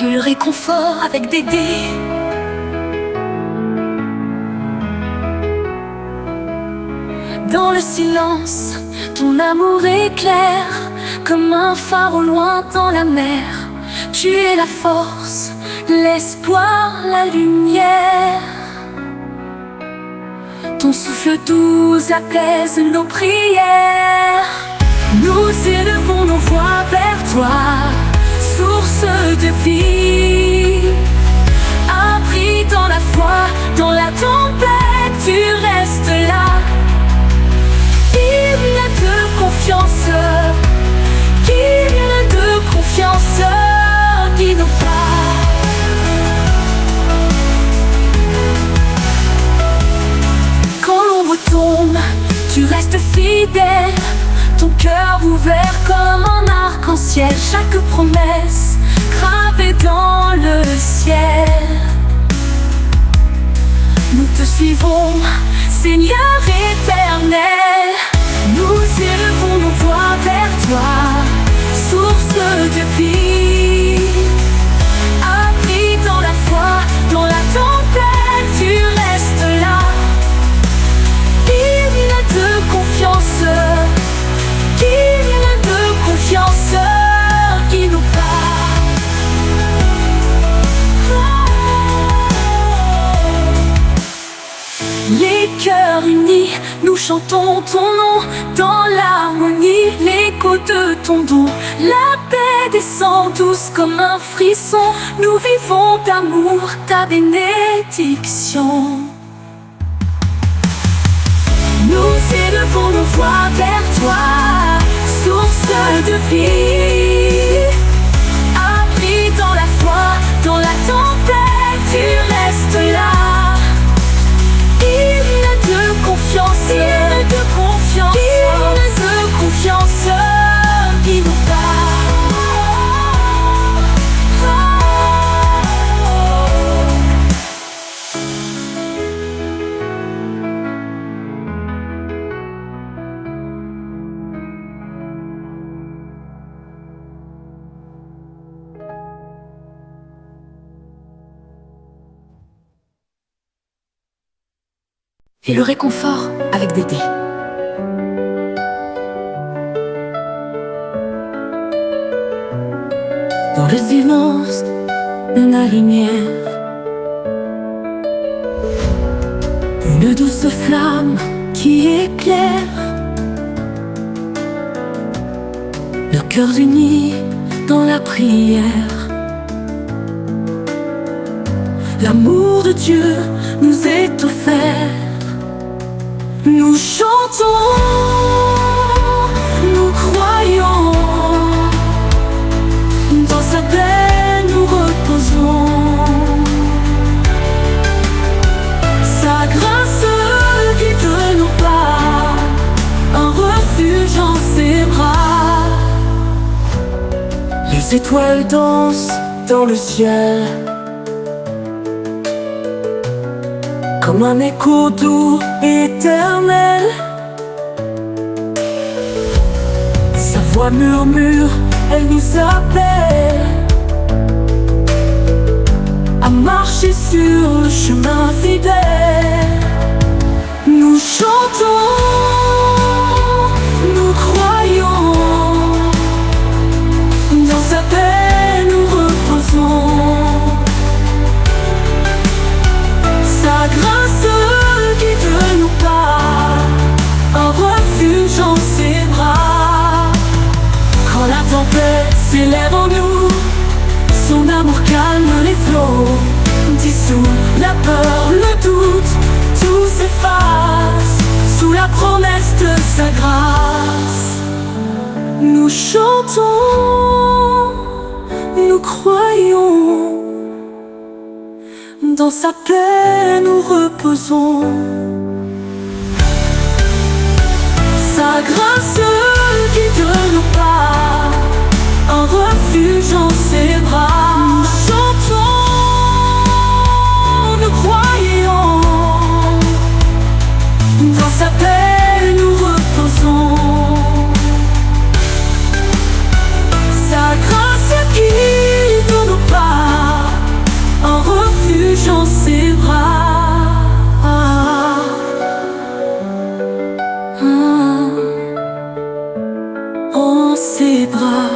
et le réconfort avec Dédé. Dans le silence, ton amour éclaire comme un phare au loin dans la mer. Tu es la force, l'espoir, la lumière. Ton souffle doux apaise nos prières. Nous élevons nos voix vers toi, source de vie. Abri dans la foi, dans la tempête, tu restes là. Hymne de confiance, hymne de confiance, guide-nous pas. Quand l'ombre tombe, tu restes fidèle, ton cœur ouvert comme un arc-en-ciel. Chaque promesse gravée dans le ciel. Nous te suivons, Seigneur éternel. Nous élevons nos voix vers toi, source de vie. Abri dans la foi, dans la tempête, tu restes là. Hymne de confiance, hymne de confiance, guide-nous pas. Les cœurs unis, nous chantons ton nom dans l'harmonie, l'écho de ton don. La paix descend douce comme un frisson. Nous vivons d'amour, ta bénédiction. Nous élevons nos voix vers toi, source de vie. Abri dans la foi, dans la tempête, tu restes là. Hymne de confiance, hymne de confiance, hymne de confiance, guide-nous pas. Et le réconfort avec Dédé. Dans le silence de la lumière, une douce flamme qui éclaire. Leurs cœurs unis dans la prière. L'amour de Dieu nous est offert. Nous chantons, nous croyons, dans sa paix nous reposons. Sa grâce guide nos pas, un refuge en ses bras. Les étoiles dansent dans le ciel, comme un écho doux éternel. Sa voix murmure, elle nous appelle à marcher sur le chemin fidèle. Nous chantons, nous croyons, dans sa paix nous reposons. Sa grâce guide nos pas, un refuge en ses bras. Quand la tempête s'élève en nous, son amour calme les flots, dissout la peur, le doute, tout s'efface sous la promesse de sa grâce. Nous chantons, nous croyons, dans sa paix nous reposons. Sa grâce guide nos pas, un refuge en ses bras. Nous chantons, nous croyons, dans sa paix nous reposons. Sa grâce guide nos pas, tes bras.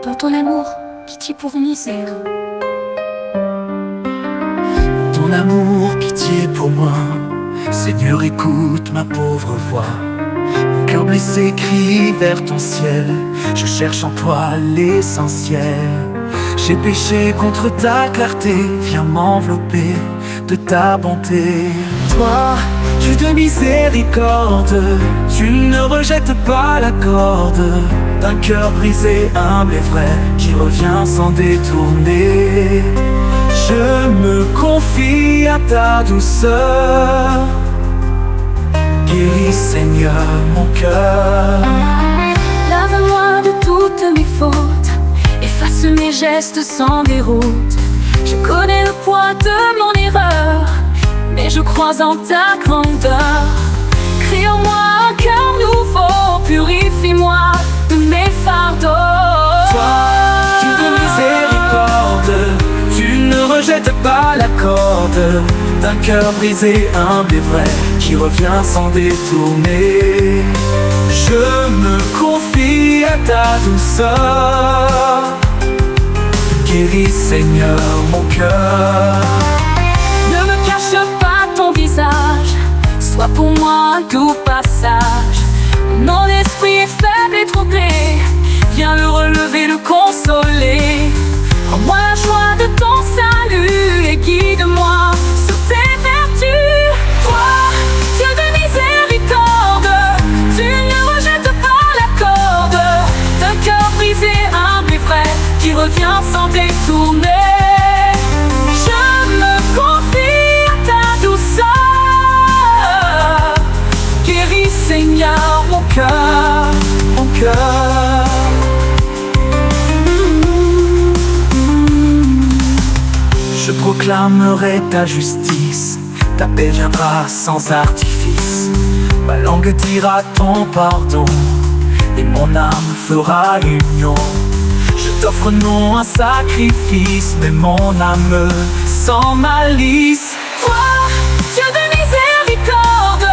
Dans ton amour, pitié pour misère. Ton amour, pitié pour moi. Seigneur, écoute ma pauvre voix. Mon cœur blessé crie vers ton ciel. Je cherche en toi l'essentiel. J'ai péché contre ta clarté. Viens m'envelopper de ta bonté. Toi, Dieu de miséricorde, tu ne rejettes pas la corde d'un cœur brisé, humble et vrai, qui revient sans détourner. Je me confie à ta douceur. Guéris, Seigneur, mon cœur. Lave-moi de toutes mes fautes, efface mes gestes sans déroute. Je connais le poids de mon erreur, mais je crois en ta grandeur. Crée en moi un cœur nouveau, purifie-moi de mes fardeaux. Toi, Dieu de miséricorde, tu ne rejettes pas la corde d'un cœur brisé, humble et vrai, qui revient sans détourner. Je me confie à ta douceur. Guéris, Seigneur, mon cœur. Ne me cache pas ton visage, sois pour moi un doux passage. Mon esprit est faible et troublé, viens le relever, le consoler. Rends-moi la joie de ton salut et guide-moi sur tes vertus. Toi, Dieu de miséricorde, tu ne rejettes pas la corde d'un cœur brisé, humble et vrai, qui revient sans détourner. Je me confie à ta douceur. Guéris, Seigneur, mon cœur, mon cœur. Je proclamerai ta justice, ta paix viendra sans artifice. Ma langue dira ton pardon, et mon âme fera union. Je t'offre non un sacrifice, mais mon âme sans malice. Toi, Dieu de miséricorde,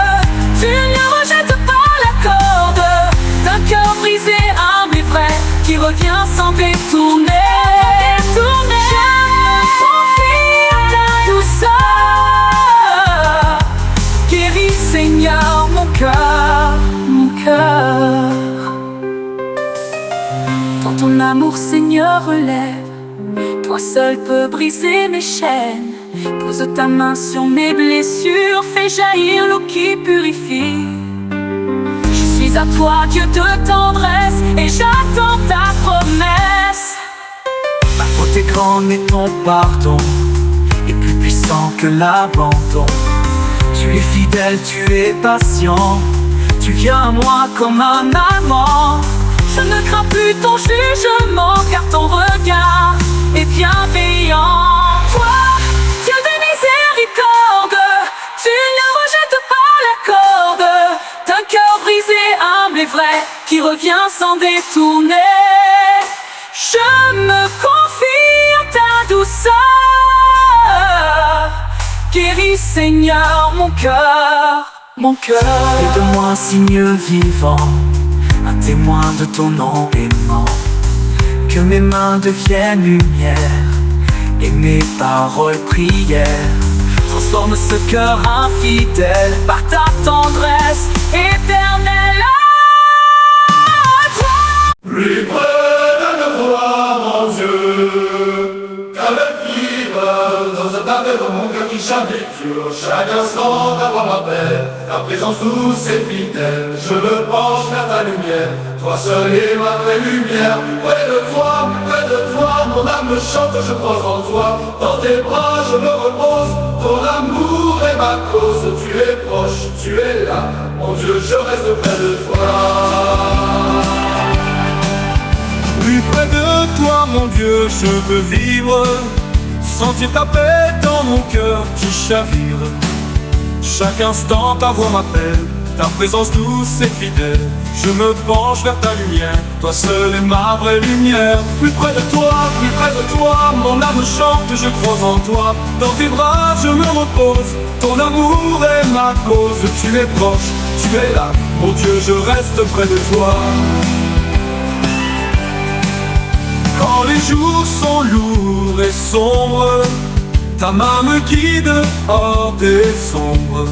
tu ne rejettes pas la corde d'un cœur brisé, humble et vrai, qui revient sans détourner. Seigneur, mon cœur, mon cœur. Dans ton amour, Seigneur, relève. Toi seul peux briser mes chaînes. Pose ta main sur mes blessures, fais jaillir l'eau qui purifie. Je suis à toi, Dieu de tendresse, et j'attends ta promesse. Ma faute est grande, mais ton pardon est plus puissant que l'abandon. Tu es fidèle, tu es patient, tu viens à moi comme un amant. Je ne crains plus ton jugement, car ton regard est bienveillant. Toi, Dieu de miséricorde, tu ne rejettes pas la corde d'un cœur brisé, humble et vrai, qui revient sans détourner. Je me confie à ta douceur. Guéris, Seigneur, mon cœur, mon cœur. Fais de moi un signe vivant, un témoin de ton nom aimant. Que mes mains deviennent lumière et mes paroles prières. Transforme ce cœur infidèle par ta tendresse éternelle. Plus près de te voir, mon Dieu, qu'avec vivre dans cet appel dans mon cœur qui chavire. Chaque instant d'avoir ma paix, ta présence douce et fidèle. Je me penche vers ta lumière, toi seul est ma vraie lumière. Près de toi, mon âme me chante, je crois en toi. Dans tes bras je me repose, ton amour est ma cause. Tu es proche, tu es là, mon Dieu, je reste près de toi. Plus près de toi, mon Dieu, je veux vivre, sentir ta paix dans mon cœur qui chavire. Chaque instant ta voix m'appelle, ta présence douce et fidèle. Je me penche vers ta lumière, toi seul est ma vraie lumière. Plus près de toi, mon âme chante, je crois en toi. Dans tes bras je me repose, ton amour est ma cause. Tu es proche, tu es là, mon Dieu, je reste près de toi. Quand les jours sont lourds et sombres, ta main me guide hors des ombres.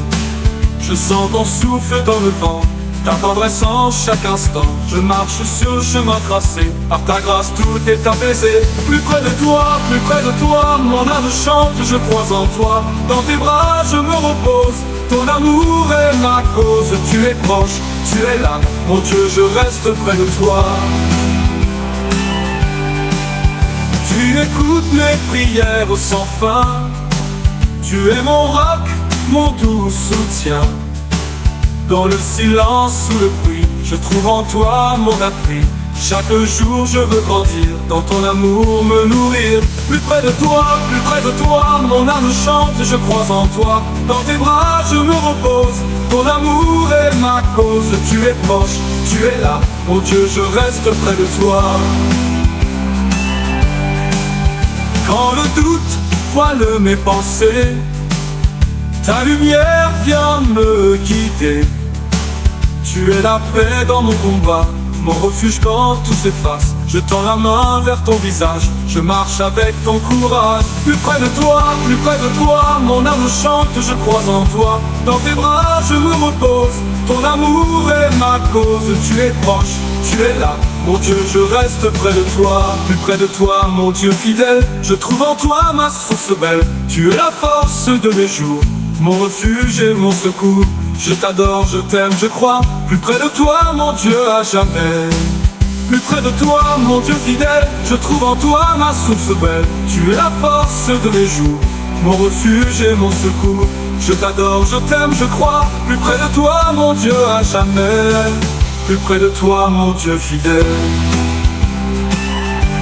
Je sens ton souffle dans le vent, ta tendresse en chaque instant. Je marche sur le chemin tracé, par ta grâce tout est apaisé. Plus près de toi, mon âme chante, je crois en toi. Dans tes bras je me repose, ton amour est ma cause. Tu es proche, tu es là, mon Dieu, je reste près de toi. Tu écoutes mes prières sans fin, tu es mon roc, mon doux soutien. Dans le silence ou le bruit, je trouve en toi mon appui. Chaque jour je veux grandir, dans ton amour me nourrir. Plus près de toi, mon âme chante, je crois en toi. Dans tes bras je me repose, ton amour est ma cause. Tu es proche, tu es là, mon Dieu, je reste près de toi. Quand le doute voile mes pensées, ta lumière vient me guider. Tu es la paix dans mon combat, mon refuge quand tout s'efface. Je tends la main vers ton visage, je marche avec ton courage. Plus près de toi, mon âme chante, je crois en toi. Dans tes bras je me repose, ton amour est ma cause. Tu es proche, tu es là, mon Dieu, je reste près de toi. Plus près de toi, mon Dieu fidèle, je trouve en toi ma source belle. Tu es la force de mes jours, mon refuge et mon secours. Je t'adore, je t'aime, je crois. Plus près de toi, mon Dieu, à jamais. Plus près de toi, mon Dieu fidèle, je trouve en toi ma source belle. Tu es la force de mes jours, mon refuge et mon secours. Je t'adore, je t'aime, je crois. Plus près de toi, mon Dieu, à jamais. Plus près de toi, mon Dieu fidèle,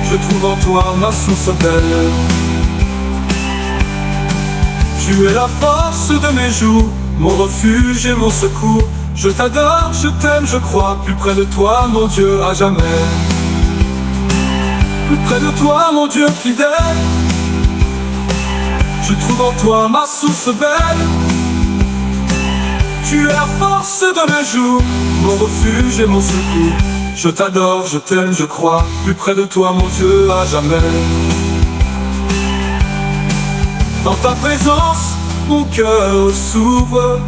je trouve en toi ma source belle. Tu es la force de mes jours, mon refuge et mon secours. Je t'adore, je t'aime, je crois. Plus près de toi, mon Dieu, à jamais. Plus près de toi, mon Dieu fidèle, je trouve en toi ma source belle. Tu es la force de mes jours, mon refuge et mon secours. Je t'adore, je t'aime, je crois. Plus près de toi, mon Dieu, à jamais. Dans ta présence, mon cœur s'ouvre.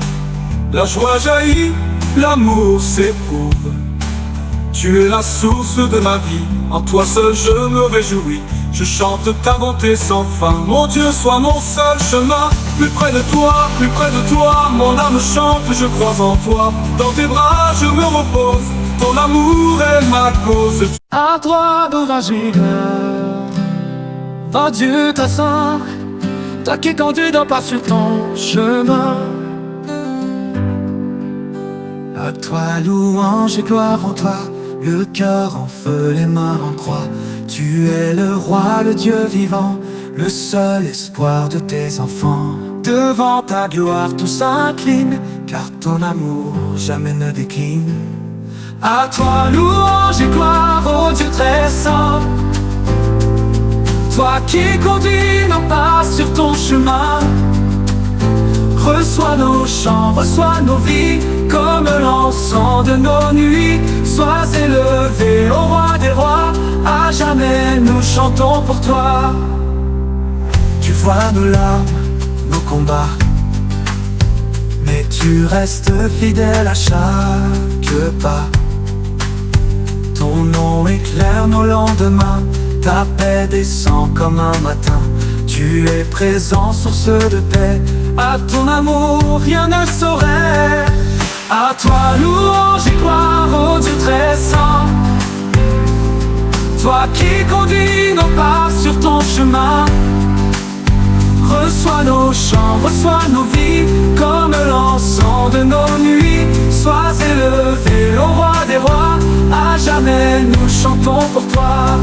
La joie jaillit, l'amour s'éprouve. Tu es la source de ma vie, en toi seul je me réjouis. Je chante ta bonté sans fin, mon Dieu, sois mon seul chemin. Plus près de toi, mon âme chante, je crois en toi. Dans tes bras je me repose, ton amour est ma cause. À toi d'ouvrage, va Dieu ta saint, toi qui conduis dans pas sur ton chemin. À toi louange et gloire en toi, le cœur en feu, les mains en croix. Tu es le roi, le Dieu vivant, le seul espoir de tes enfants. Devant ta gloire tout s'incline, car ton amour jamais ne décline. À toi louange et gloire, ô Dieu très saint, toi qui conduis nos pas sur ton chemin. Reçois nos chants, reçois nos vies, comme l'encens de nos nuits. Sois élevé, ô roi des rois, à jamais nous chantons pour toi. Tu vois nos larmes, nos combats, mais tu restes fidèle à chaque pas. Ton nom éclaire nos lendemains, ta paix descend comme un matin. Tu es présent, source de paix, à ton amour rien ne saurait. À toi louange et gloire, ô Dieu très saint, toi qui conduis nos pas sur ton chemin. Reçois nos chants, reçois nos vies, comme l'encens de nos nuits. Sois élevé, ô roi des rois, à jamais nous chantons pour toi.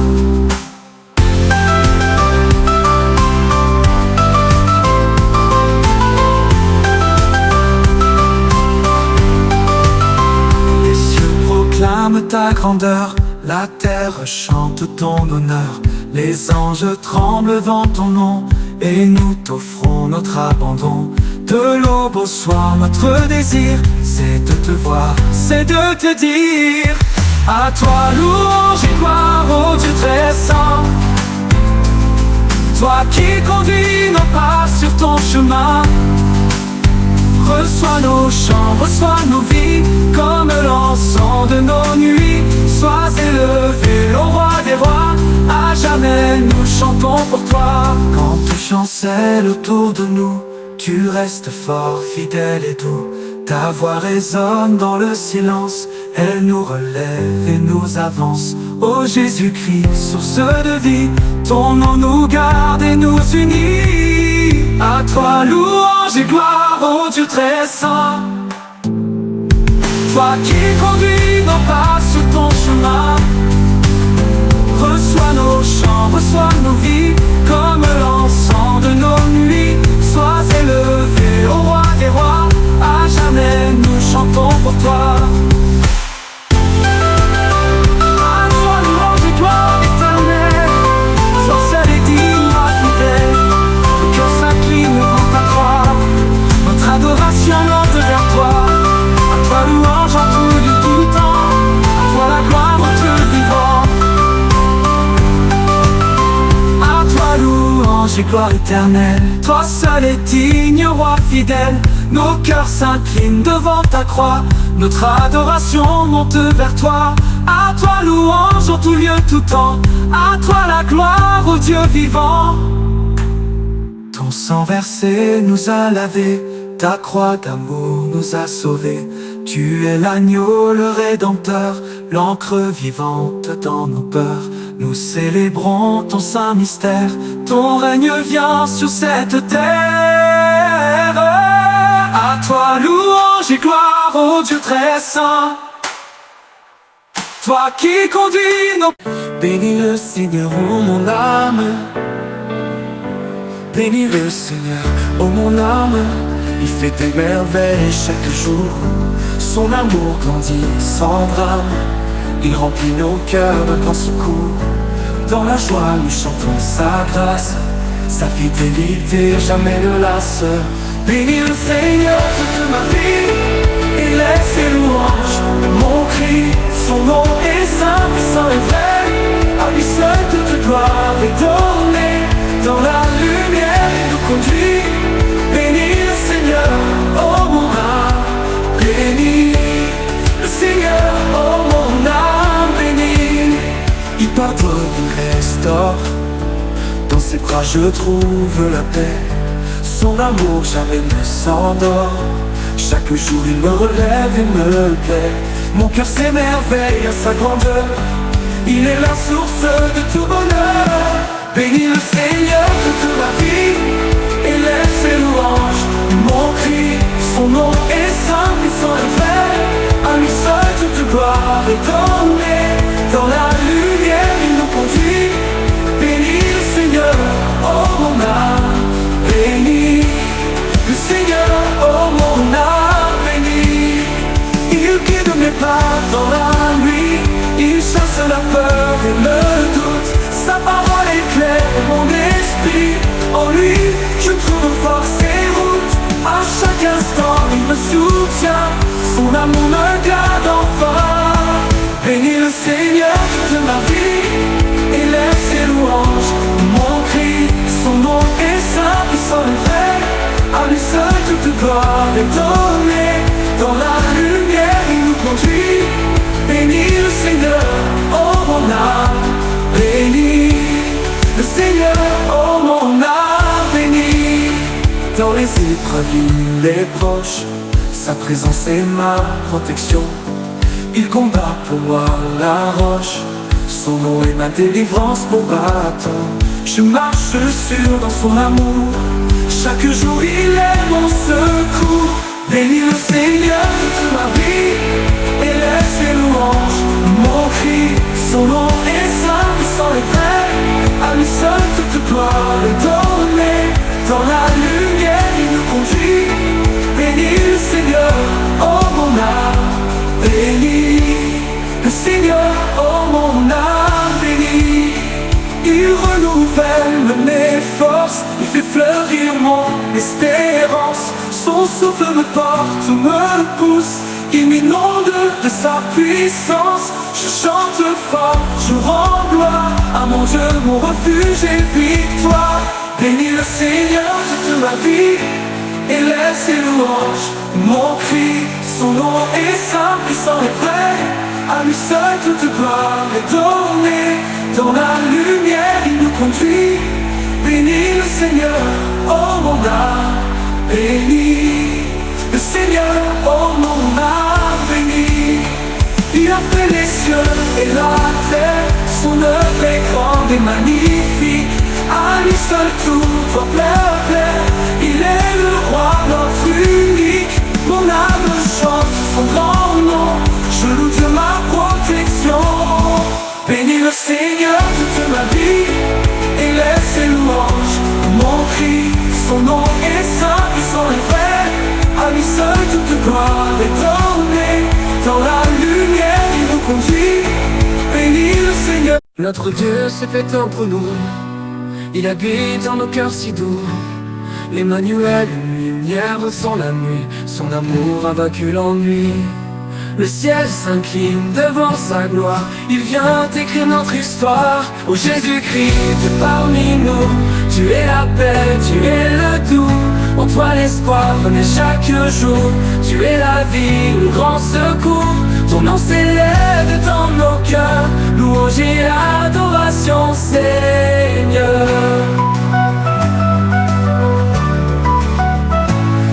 ta grandeur, la terre chante ton honneur. Les anges tremblent devant ton nom, et nous t'offrons notre abandon. De l'aube au soir, notre désir, c'est de te voir, c'est de te dire: à toi louange et gloire, ô Dieu très saint. Toi qui conduis nos pas sur ton chemin, reçois nos chants, reçois nos vies, comme l'encens de nos nuits. Sois élevé, ô roi des rois, à jamais nous chantons pour toi. Quand tout chancelle autour de nous, tu restes fort, fidèle et doux. Ta voix résonne dans le silence, elle nous relève et nous avance. Ô Jésus-Christ, source de vie, ton nom nous garde et nous unit. À toi louange et gloire, ô Dieu très saint. Toi qui conduis nos pas sur ton chemin, reçois nos chants, reçois nos vies, comme l'encens de nos nuits. Sois élevé, ô roi des rois, à jamais nous chantons pour toi. À toi louange et gloire éternelle, sois seul et digne, roi fidèle. Le cœur s'incline devant ta croix, notre adoration monte vers toi. À toi louange en tout lieu, tout temps, à toi la gloire, ô Dieu vivant. À toi louange et gloire éternelle, toi seul est digne, roi fidèle. Nos cœurs s'inclinent devant ta croix, notre adoration monte vers toi. À toi louange en tout lieu, tout temps, à toi la gloire, ô Dieu vivant. Ton sang versé nous a lavés, ta croix d'amour nous a sauvés. Tu es l'agneau, le rédempteur, l'encre vivante dans nos peurs. Nous célébrons ton saint mystère, ton règne vient sur cette terre. À toi louange et gloire, ô Dieu très saint. Toi qui conduis nos... Bénis le Seigneur, ô mon âme. Bénis le Seigneur, ô mon âme. Il fait des merveilles chaque jour. Son amour grandit sans drame. Il remplit nos cœurs de grand secours. Dans la joie nous chantons sa grâce. Sa fidélité jamais ne lasse. Bénis le Seigneur toute ma vie, et laisse ses louanges mon cri. Son nom est saint, puissant et vrai. À lui seul toute gloire est donnée. Dans la lumière il nous conduit. Bénis le Seigneur, oh mon âme. Bénis le Seigneur, oh mon âme. Bénis. Il pardonne, il restaure. Dans ses bras je trouve la paix. Son amour jamais ne s'endort. Chaque jour il me relève et me plaît. Mon cœur s'émerveille à sa grandeur. Il est la source de tout bonheur. Bénis le Seigneur toute ma vie, et laisse ses louanges mon cri. Son nom est saint, puissant et vrai. À lui seul toute gloire est donnée. Dans la lumière il nous conduit. Bénis le Seigneur, oh mon âme. Bénis le Seigneur, oh mon âme. Bénis. Il guide mes pas dans la nuit. Il chasse la peur et le doute. Sa parole éclaire mon esprit. En lui je trouve force et route. À chaque instant il me soutient. Son amour me garde enfin. Bénis le Seigneur toute ma vie, et laisse ses louanges mon cri. Son nom est saint, puissant et vrai. À lui seul toute gloire est donnée. Dans la lumière il nous conduit. Bénis le Seigneur, oh mon âme. Bénis le Seigneur, oh mon âme. Bénis. Dans les épreuves il est proche. Sa présence est ma protection. Il combat pour moi la roche. Son nom est ma délivrance, mon bâton. Je marche sûr dans son amour. Chaque jour il est mon secours. Bénis le Seigneur toute ma vie, et laisse ses louanges mon cri. Son nom est saint, puissant et vrai. À lui seul toute gloire est donnée. Dans la lumière il nous conduit. Bénis le Seigneur, oh mon âme. Bénis le Seigneur. donne mes forces, il fait fleurir mon espérance. Son souffle me porte, me pousse, il m'inonde de sa puissance. Je chante fort, je rends gloire à mon Dieu, mon refuge et victoire. Bénis le Seigneur toute ma vie, et laisse ses louanges mon cri. Son nom est saint, puissant et vrai, à lui seul toute gloire est donnée. Dans la lumière il nous conduit. Bénis le Seigneur, oh mon âme, bénis le Seigneur, oh mon âme, bénis. Il a fait les cieux et la terre, son œuvre est grande et magnifique. À lui seul tout doit plaire, il est le roi, notre unique. Mon âme chante son grand nom, je loue Dieu ma protection. Bénis le Seigneur toute ma vie, et laisse ses louanges mon cri. Son nom est saint, puissant et vrai, à lui seul toute gloire est donnée. Dans la lumière il nous conduit. Bénis le Seigneur. Notre Dieu s'est fait entre nous, il habite dans nos cœurs si doux. L'Emmanuel, une lumière sans la nuit, son amour a vaincu l'ennui. Le ciel s'incline devant sa gloire, il vient écrire notre histoire. Ô Jésus-Christ, tu es parmi nous, tu es la paix, tu es le doux. En toi l'espoir renaît chaque jour, tu es la vie, le grand secours. Ton nom s'élève dans nos cœurs, louange et adoration Seigneur.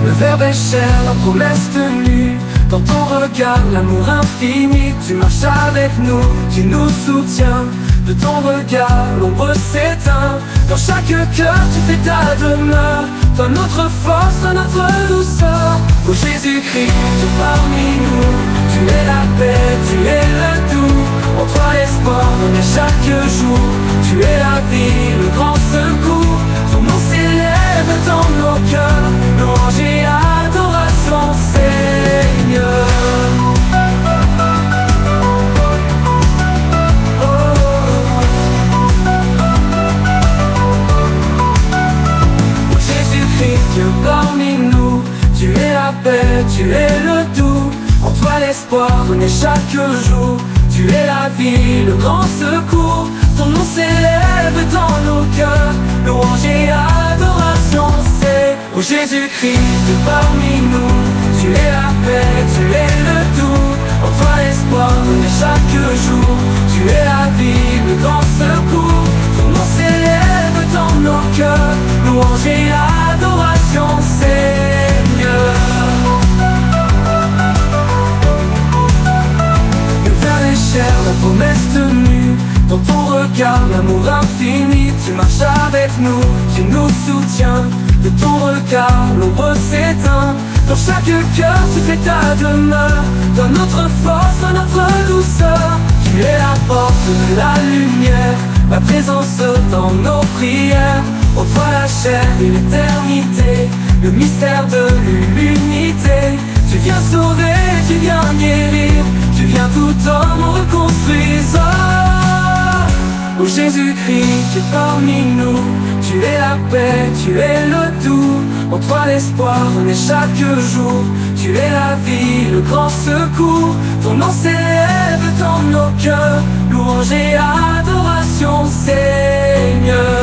Le Verbe est chair, la promesse tenue. Dans ton regard, l'amour infini, tu marches avec nous, tu nous soutiens. De ton regard, l'ombre s'éteint. Dans chaque cœur, tu fais ta demeure. Toi notre force, toi notre douceur. Ô Jésus-Christ, tu es parmi nous, tu es la paix, tu es le doux. En toi l'espoir renaît chaque jour, tu es la vie, le grand secours. Ton nom s'élève dans nos cœurs, louange et adoration Seigneur. Oh Jésus-Christ, Dieu parmi nous, tu es la paix, tu es le doux. En toi l'espoir renaît chaque jour, tu es la vie, le grand secours. Ton nom s'élève dans nos cœurs, louange et adoration c'est. Ô Jésus-Christ, tu es parmi nous, tu es la paix, tu es le doux. En toi l'espoir renaît chaque jour, tu es la vie, le grand secours. Ton nom s'élève dans nos cœurs, louange et adoration Seigneur. La promesse tenue, dans ton regard, l'amour infini. Tu marches avec nous, tu nous soutiens. De ton regard, l'ombre s'éteint. Dans chaque cœur, tu fais ta demeure. Dans notre force, dans notre douceur. Tu es la porte de la lumière, ma présence dans nos prières. Ô toi la chair et l'éternité, le mystère de l'unité. Tu viens sauver, tu viens guérir, tu viens tout homme reconstruisant. Ô Jésus-Christ, tu es parmi nous, tu es la paix, tu es le doux. En toi l'espoir renaît chaque jour, tu es la vie, le grand secours. Ton nom s'élève dans nos cœurs, louange et adoration Seigneur.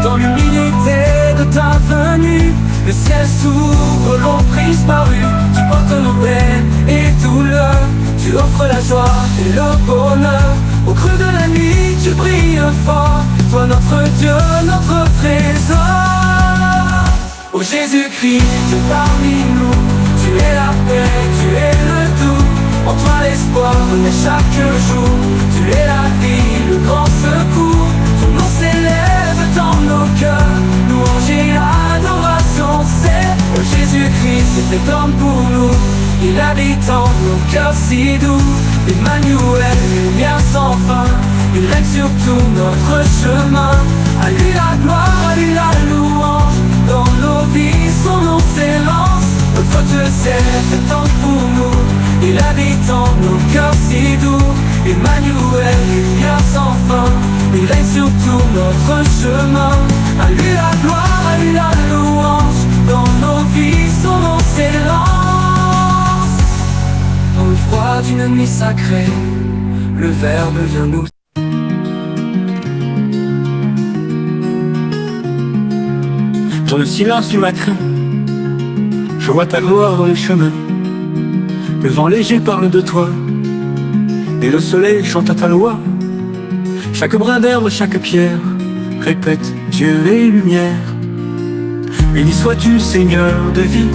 Dans l'humilité de ta venue, le ciel s'ouvre, l'emprise parue. Tu portes nos peines et douleurs, tu offres la joie et le bonheur. Au creux de la nuit, tu brilles fort, toi notre Dieu, notre trésor. Ô Jésus-Christ, tu es parmi nous, tu es la paix, tu es le doux. En toi l'espoir renaît chaque jour, tu es la vie, le grand secours. Ton nom s'élève dans nos cœurs, louange et adoration c'est. Ô Jésus-Christ, c'est fait homme pour nous, il habite en nos cœurs si doux. Emmanuel, lumière sans fin, il règne sur tout notre chemin. À lui la gloire, à lui la louange, dans nos vies son nom s'élance. Notre Dieu s'est fait homme pour nous, il habite en nos cœurs si doux. Emmanuel, lumière sans fin, il règne sur tout notre notre chemin. À lui la gloire, à lui la louange. Dans nos vies, son nom s'élance. Dans le froid d'une nuit sacrée, le Verbe vient nous. Dans le silence du matin, je vois ta gloire dans les chemins. Le vent léger parle de toi, et le soleil chante à ta loi. Chaque brin d'herbe, chaque pierre répète Dieu et lumière. Béni sois-tu, Seigneur de vie,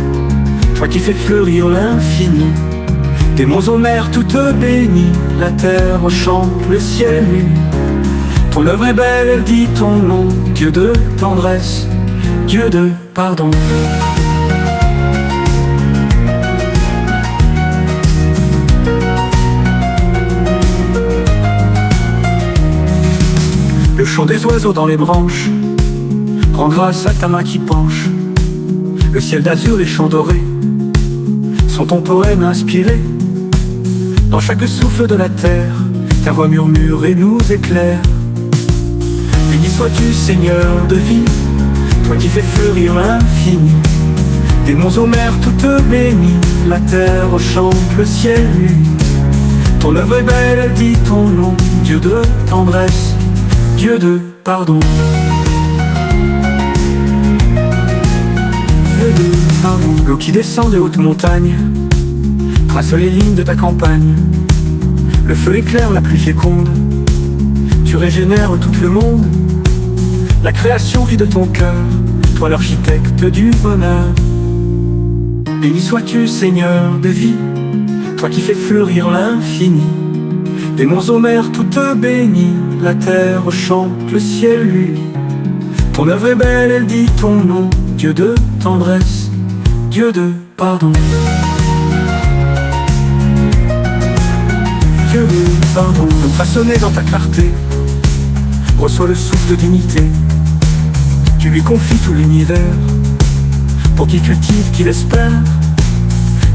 toi qui fais fleurir l'infini. Des monts aux mers toutes bénies, la terre chante, le ciel nuit. Ton œuvre est belle, elle dit ton nom, Dieu de tendresse, Dieu de pardon. Le chant des oiseaux dans les branches rend grâce à ta main qui penche. Le ciel d'azur, les champs dorés sont ton poème inspiré. Dans chaque souffle de la terre, ta voix murmure et nous éclaire. Béni sois-tu, Seigneur de vie, toi qui fais fleurir l'infini. Des monts aux mers toutes bénies, la terre chante, le ciel nuit. Ton œuvre est belle, elle dit ton nom, Dieu de tendresse, Dieu de pardon. Dieu de pardon. L'eau qui descend de hautes montagnes trace les lignes de ta campagne. Le feu éclaire la pluie féconde, tu régénères tout le monde. La création vit de ton cœur, toi l'architecte du bonheur. Béni sois-tu, Seigneur de vie, toi qui fais fleurir l'infini. Des monts aux mers toutes bénies, la terre chante, le ciel lui. Ton œuvre est belle, elle dit ton nom, Dieu de tendresse, Dieu de pardon. Dieu de pardon. Façonné dans ta clarté, reçois le souffle de dignité. Tu lui confies tout l'univers, pour qu'il cultive, qu'il espère.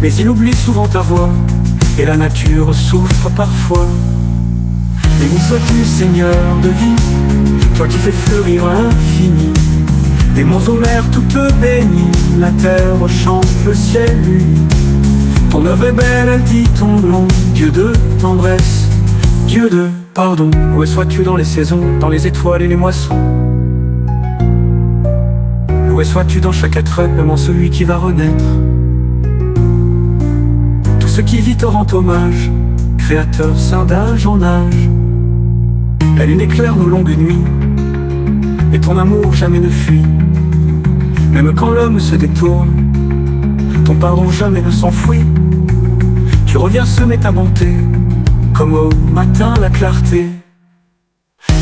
Mais il oublie souvent ta voix, et la nature souffre parfois. Béni sois-tu, Seigneur de vie, toi qui fais fleurir l'infini. Des monts aux mers toutes bénies, la terre chante, le ciel lui. Ton œuvre est belle, elle dit ton nom, Dieu de tendresse, Dieu de pardon. Où sois-tu dans les saisons, dans les étoiles et les moissons. Où sois-tu dans chaque être, même en celui qui va renaître. Tout ce qui vit te rend hommage, Créateur saint d'âge en âge. La lune éclaire nos longues nuits, et ton amour jamais ne fuit. Même quand l'homme se détourne, ton pardon jamais ne s'enfuit. Tu reviens semer ta bonté, comme au matin la clarté.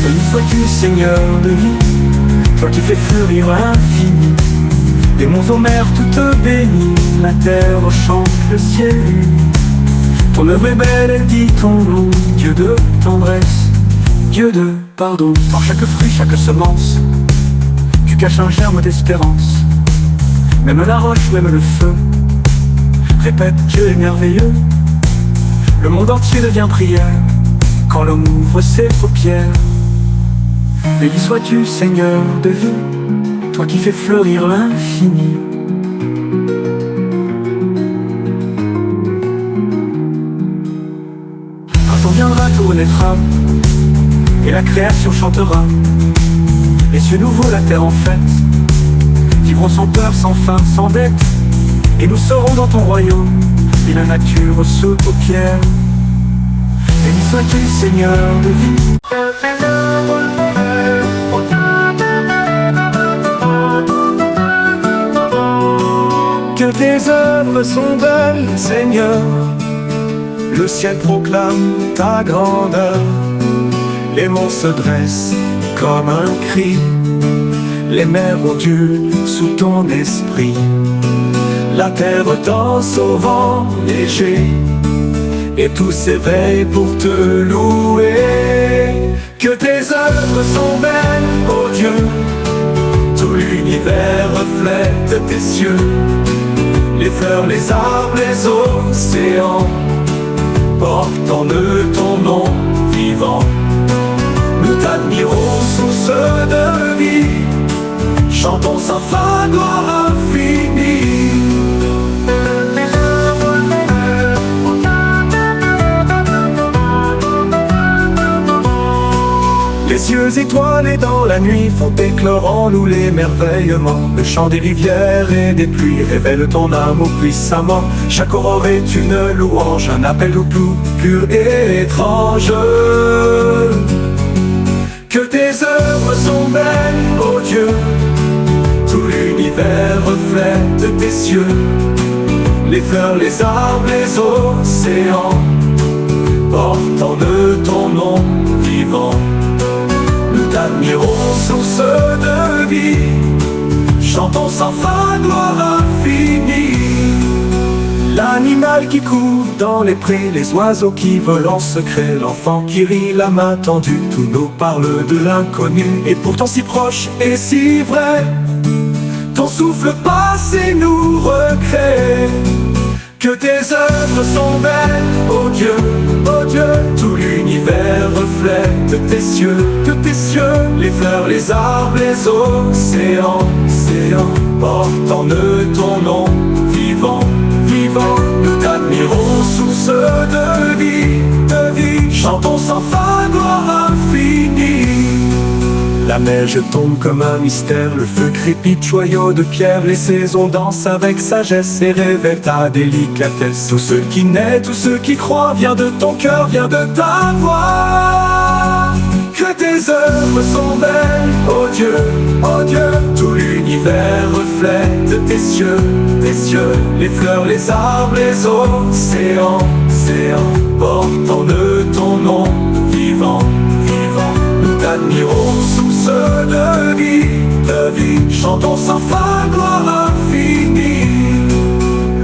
Béni sois-tu, Seigneur de vie, toi qui fais fleurir l'infini. Des monts aux mers toutes bénies, la terre chante, le ciel lui. Ton œuvre est belle, elle dit ton nom, Dieu de tendresse, Dieu de pardon. Dans chaque fruit, chaque semence, tu caches un germe d'espérance. Même la roche, même le feu répète Dieu est merveilleux. Le monde entier devient prière quand l'homme ouvre ses paupières. Béni sois-tu, Seigneur de vie, toi qui fais fleurir l'infini. Un temps viendra, tout renaîtra, et la création chantera. Les cieux nouveaux, la terre en fête, vivront sans peur, sans faim, sans dette. Et nous serons dans ton royaume, et la nature sous tes pierres. Béni sois-tu, Seigneur de vie. Que tes œuvres sont belles, Seigneur. Le ciel proclame ta grandeur. Les monts se dressent comme un cri. Les mers ondulent sous ton esprit. La terre danse au vent léger, et tout s'éveille pour te louer. Que tes œuvres sont belles, ô Dieu. Tout l'univers reflète tes cieux. Les fleurs, les arbres, les océans portent en eux ton nom vivant. Nous t'admirons, source de chantons sans fin gloire infinie. Les yeux étoilés dans la nuit font éclore en nous l'émerveillement. Le chant des rivières et des pluies révèle ton amour puissamment. Chaque aurore est une louange, un appel au plus pur et étrange. Que tes œuvres sont belles, ô Dieu, tout l'univers reflète tes cieux. Les fleurs, les arbres, les océans portant de ton nom vivant. Nous t'admirons, source de vie, chantons sans fin gloire infinie. L'animal qui court dans les prés, les oiseaux qui volent en secret, l'enfant qui rit la main tendue, tout nous parle de l'inconnu, et pourtant si proche et si vrai. Ton souffle passe et nous recrée. Que tes œuvres sont belles, ô Dieu, tout l'univers reflète tes cieux, les fleurs, les arbres, les océans, portant de ton nom vivant. Nous t'admirons, source de vie, chantons sans fin gloire infinie. La neige tombe comme un mystère, le feu crépite, joyau de pierre. Les saisons dansent avec sagesse et révèlent ta délicatesse. Tout ce qui naît, tout ce qui croit vient de ton cœur, vient de ta voix. Que tes œuvres sont belles, ô Dieu, tout l'univers reflète tes cieux, les fleurs, les arbres, les océans, portant de ton nom vivant. Nous t'admirons, source de vie, chantons sans fin gloire infinie.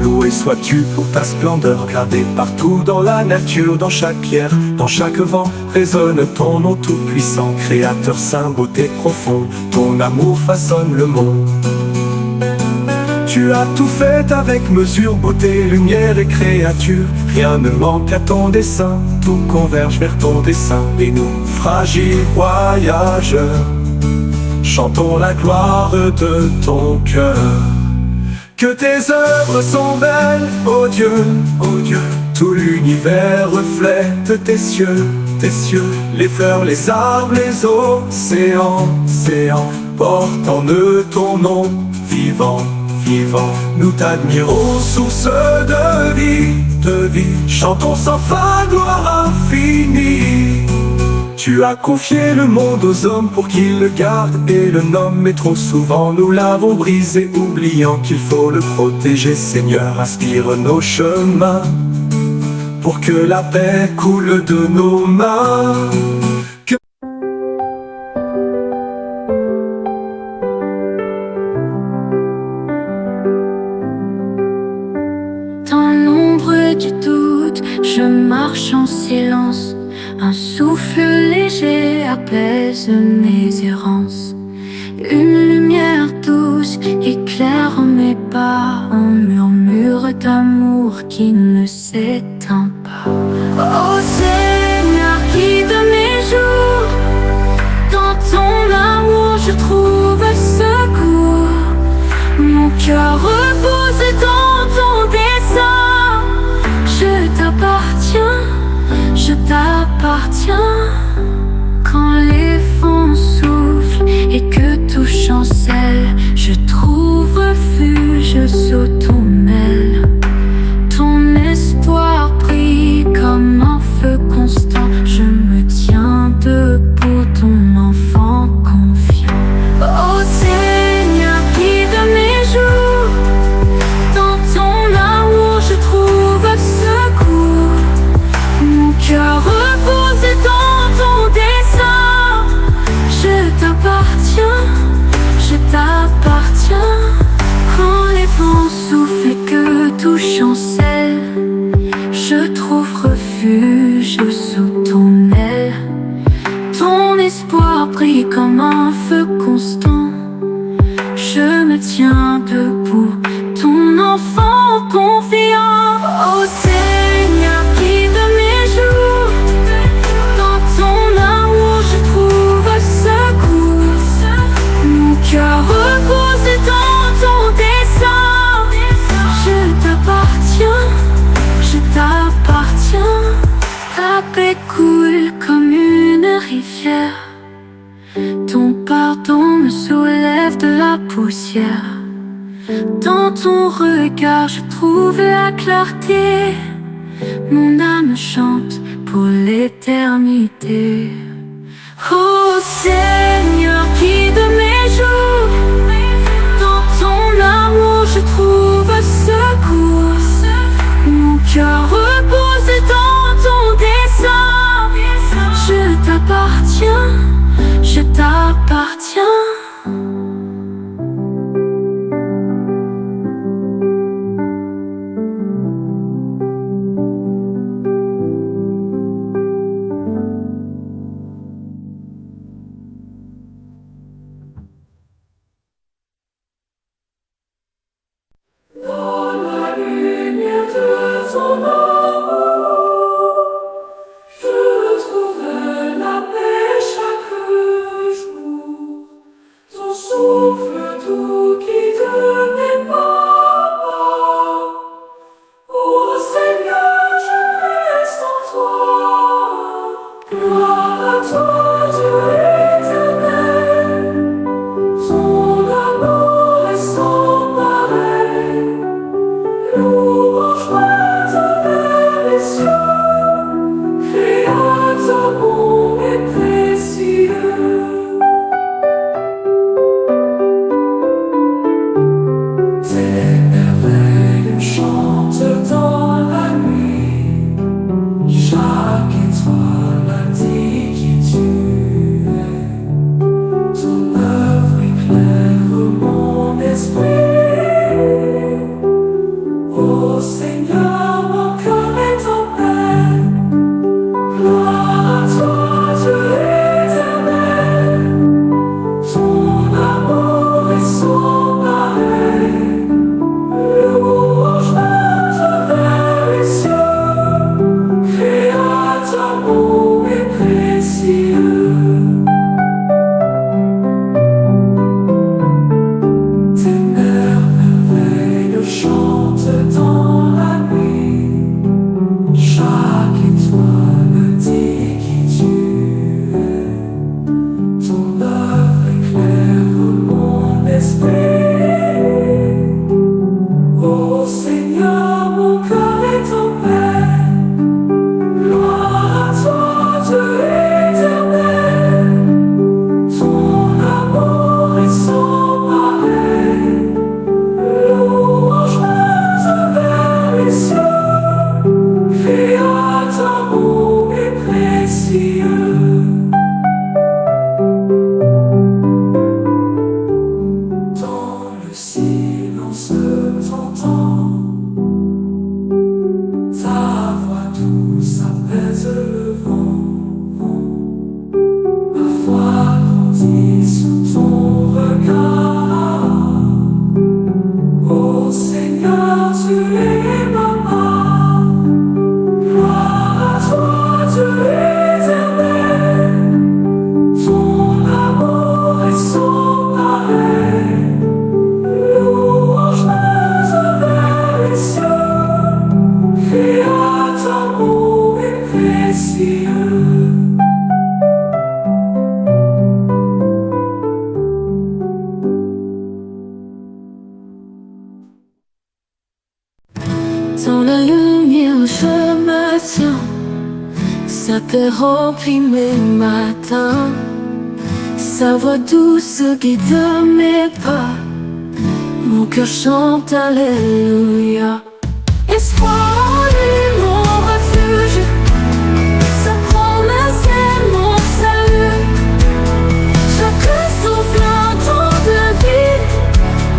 Loué sois-tu pour ta splendeur, gravée partout dans la nature, dans chaque pierre, dans chaque vent, résonne ton nom tout-puissant, créateur saint, beauté profonde, ton amour façonne le monde. Tu as tout fait avec mesure, beauté, lumière et créature. Rien ne manque à ton dessein, tout converge vers ton dessein. Et nous, fragiles voyageurs, chantons la gloire de ton cœur. Que tes œuvres sont belles, ô Dieu, tout l'univers reflète tes cieux, les fleurs, les arbres, les océans, portant de ton nom vivant. Nous t'admirons, source de vie, chantons sans fin gloire infinie. Tu as confié le monde aux hommes pour qu'ils le gardent et le nomment, mais trop souvent nous l'avons brisé, oubliant qu'il faut le protéger. Seigneur, inspire nos chemins pour que la paix coule de nos mains. Dans l'ombre du doute, je marche en silence. Un souffle léger apaise mes errances. Une lumière douce éclaire mes pas, un murmure d'amour qui ne s'éteint pas. Ô Seigneur, guide mes jours. Dans ton amour je trouve secours. Mon cœur repose dans ton dessein. Je t'appartiens. Quand les vents soufflent et que tout chancelle, je trouve refuge sous ton aile. Ton espoir brille comme un feu constant. Je me tiens debout, ton enfant confiant. Ô Seigneur, guide mes jours. Dans ton amour je trouve secours. Mon cœur repose dans ton dessein. Je t'appartiens. Quand les vents soufflent et que tout chancelle, je trouve refuge sous ton aile. Ton espoir brille comme un feu constant. Je me tiens debout, ton enfant confiant. Ô Seigneur, guide mes jours. Dans ton amour je trouve secours. Mon cœur repose fière. Ton pardon me soulève de la poussière. Dans ton regard je trouve la clarté. Mon âme chante pour l'éternité. Oh Seigneur, guide mes jours. Dans ton amour je trouve secours. Mon cœur repose dans ton dessein. Je t'appartiens, je t'appartiens. Dans la lumière je me tiens, sa paix remplit mes matins, sa voix douce guide mes pas, mon cœur chante Alléluia. Espoir en lui mon refuge, sa promesse est mon salut. Chaque souffle un temps de vie,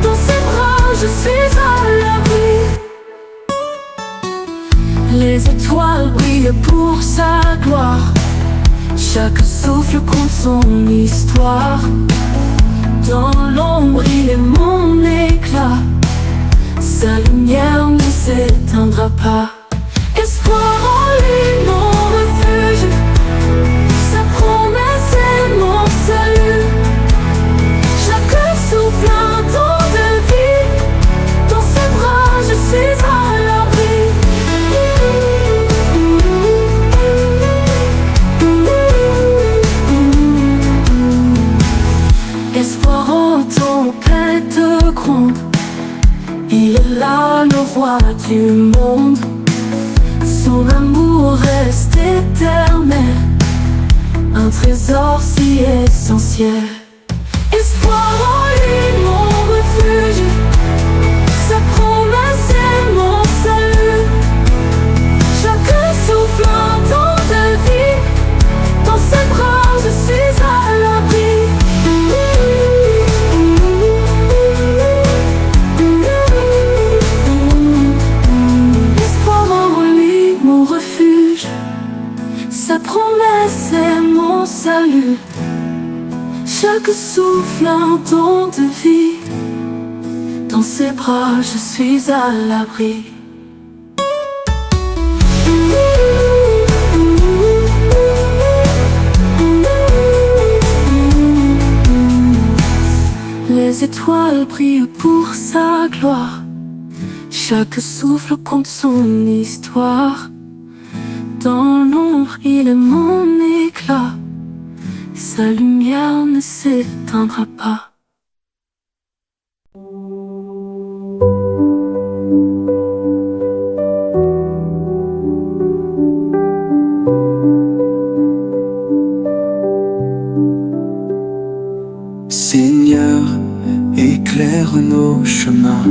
dans ses bras je suis à l'abri. Les étoiles brillent pour sa gloire, chaque souffle compte son histoire. Dans l'ombre il est mon éclat, sa lumière ne s'éteindra pas. Espoir en lui mon refuge, sa promesse est mon salut. Chaque souffle un temps de vie, dans ses bras je suis à l'abri. roi du monde. Son amour reste éternel, un trésor si essentiel. Espoir en lui, mon refuge, sa promesse est mon salut. Chaque souffle un temps de vie, dans ses bras je suis à l'abri. Espoir en lui, mon refuge, sa promesse est mon salut. Chaque souffle un don de vie, dans ses bras je suis à l'abri. Les étoiles brillent pour sa gloire, chaque souffle compte son histoire. Dans l'ombre il est mon éclat, sa lumière ne s'éteindra pas. Seigneur, éclaire nos chemins.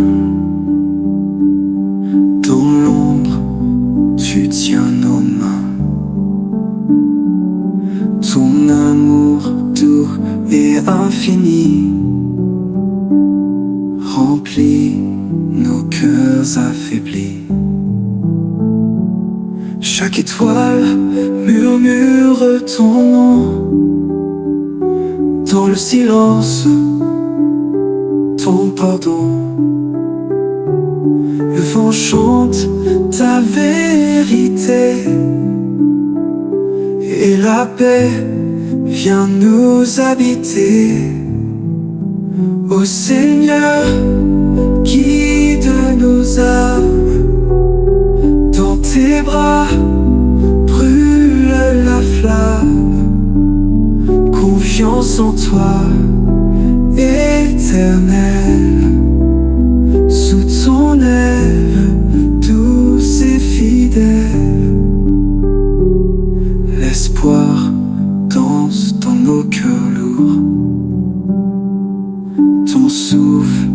Dans l'ombre, tu tiens nos mains. Ton amour doux et infini remplit nos cœurs affaiblis. Chaque étoile murmure ton nom. Dans le silence, ton pardon. Le vent chante ta vérité, et la paix vient nous habiter. Ô Seigneur, guide nos âmes. Dans tes bras brûle la flamme. Confiance en toi, éternel. Sous ton aile douce et fidèle, l'espoir danse dans nos cœurs lourds. Ton souffle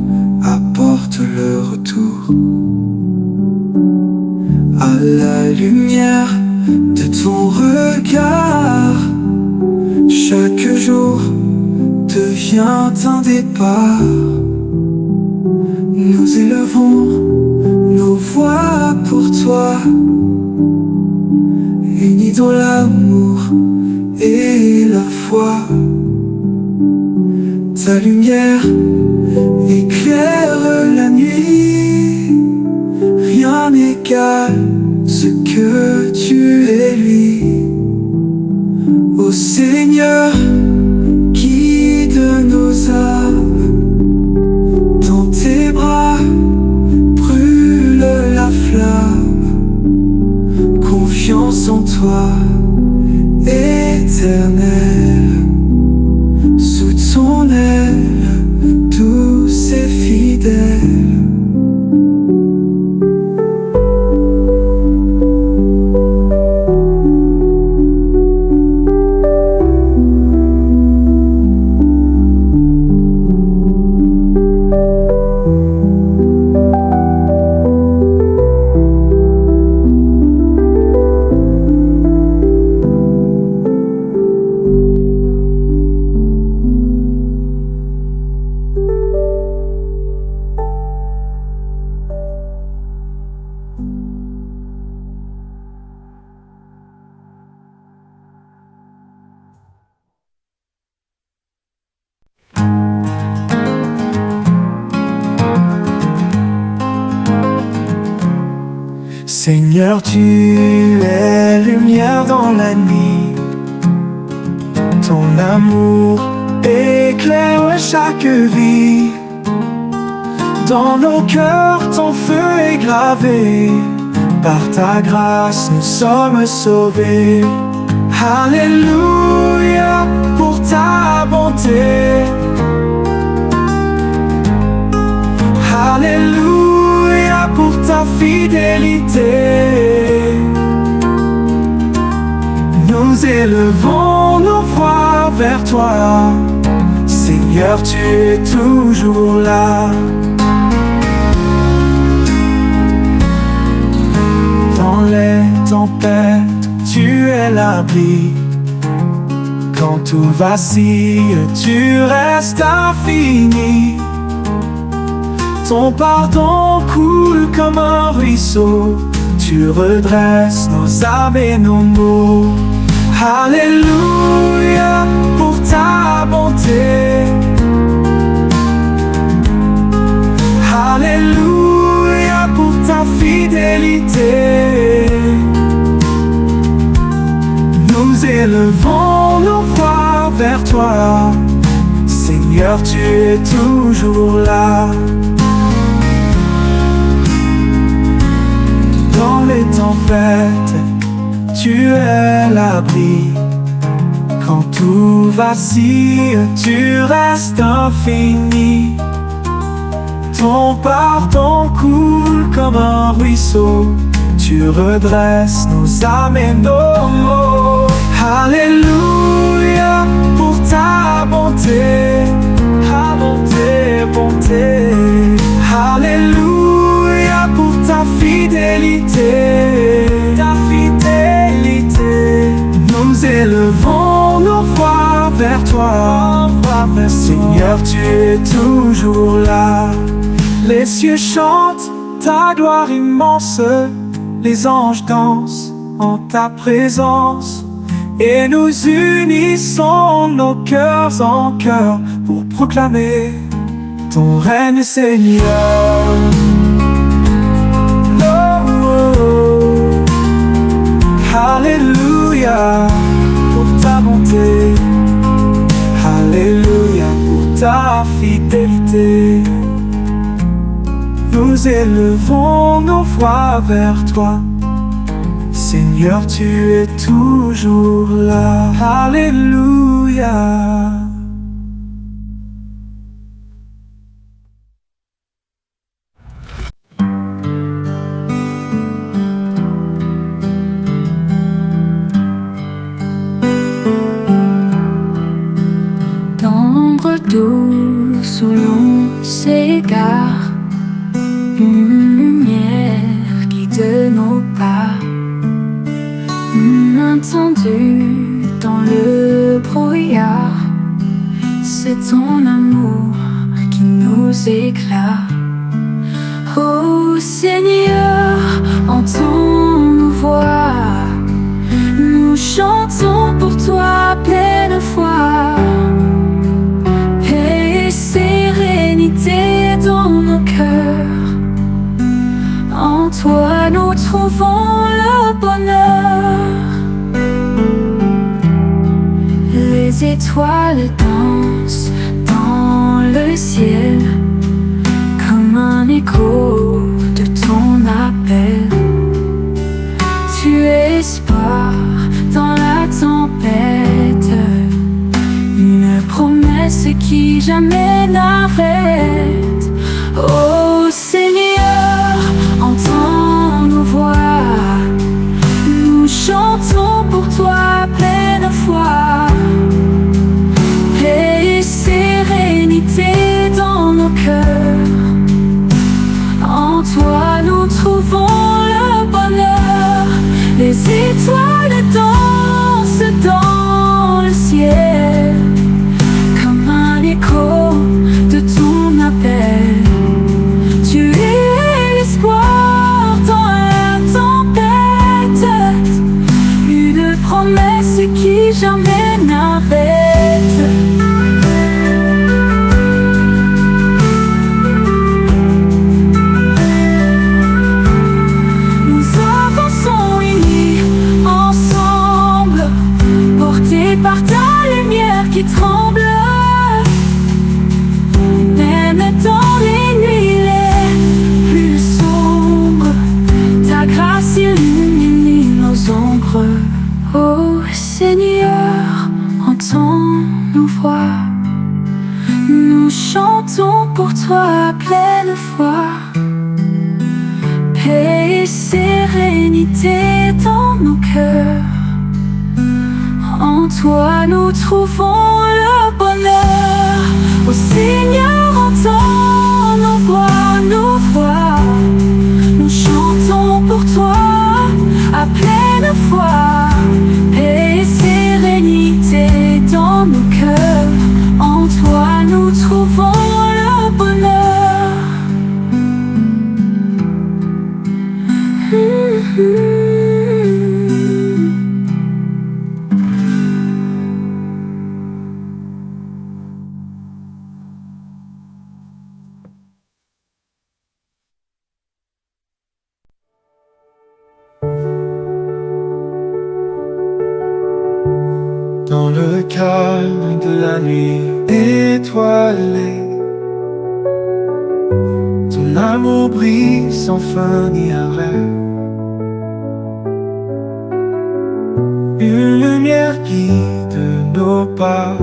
apporte le retour. À la lumière de ton regard, chaque jour devient un départ. Nous élevons nos voix pour toi, unis dans l'amour et la foi. Ta lumière éclaire la nuit, rien n'égale ce que tu es lui. Ô Seigneur, guide nos âmes. Dans tes bras brûle la flamme. Confiance en toi, éternel. Sous ton aile douce et fidèle. Seigneur, tu es lumière dans la nuit. Ton amour éclaire chaque vie. Dans nos cœurs, ton feu est gravé. Par ta grâce, nous sommes sauvés. Alléluia pour ta bonté. Alléluia pour ta vers toi. Seigneur, tu es toujours là. Dans les tempêtes, tu es l'abri. Quand tout vacille, tu restes infini. Ton pardon coule comme un ruisseau. Tu redresses nos âmes et nos maux. Alléluia pour ta bonté. Alléluia pour ta fidélité. Nous élevons nos voix vers toi. Seigneur, tu es toujours là. Dans les tempêtes, tu es l'abri. Quand tout vacille, tu restes infini. Ton pardon coule comme un ruisseau. Tu redresses nos âmes et nos maux. Alléluia pour ta bonté. Ta bonté, bonté. Alléluia pour ta fidélité. Ta fidélité. Nous élevons nos voix vers toi. Seigneur, tu es toujours là. Les cieux chantent ta gloire immense. Les anges dansent en ta présence. Et nous unissons nos cœurs en chœur pour proclamer ton règne, Seigneur. Oh, oh. Alléluia pour ta bonté. Alléluia pour ta fidélité. Nous élevons nos voix vers toi. Seigneur, tu es toujours là. Alléluia. Dans l'ombre douce où l'on s'égare, une lumière guide nos pas. Inattendu dans le brouillard, c'est ton amour qui nous éclaire. Oh Seigneur, entends nos voix. Nous chantons pour toi pleine foi. Paix et sérénité dans nos cœurs. En toi nous trouvons le bonheur. Les étoiles dansent dans le ciel comme un écho de ton appel. Tu es espoir dans la tempête, une promesse qui jamais n'arrête. Oh Seigneur, entends nos voix. Nous chantons pour toi pleine foi. Paix et sérénité dans nos cœurs. En toi nous trouvons le bonheur. Les étoiles dansent dans le ciel comme un écho de ton appel. Tu es l'espoir dans la tempête, une promesse qui jamais n'arrête. Nous avançons unis ensemble, portés par ta lumière qui tremble. Même dans les nuits les plus sombres, ta grâce illumine nos ombres. Oh Seigneur, entends nos voix. Nous chantons pour toi pleine foi. Paix et sérénité dans nos cœurs. En toi nous trouvons dans nos cœurs. En toi nous trouvons le bonheur. Dans le calme de la nuit étoilée, ton amour brille sans fin ni arrêt. Une lumière guide nos pas,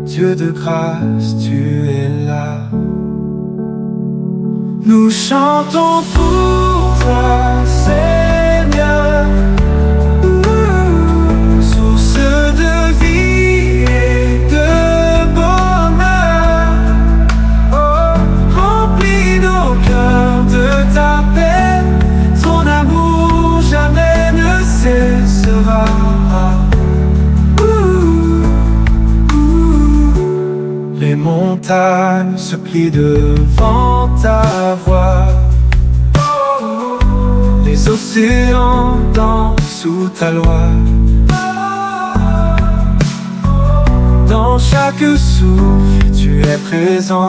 Dieu de grâce, tu es là. Nous chantons pour toi, Seigneur, source de vie et de bonheur. Oh, remplis nos cœurs de ta paix, ton amour jamais ne cessera. Les montagnes se plient devant ta voix, les océans dansent sous ta loi. Dans chaque souffle, tu es présent,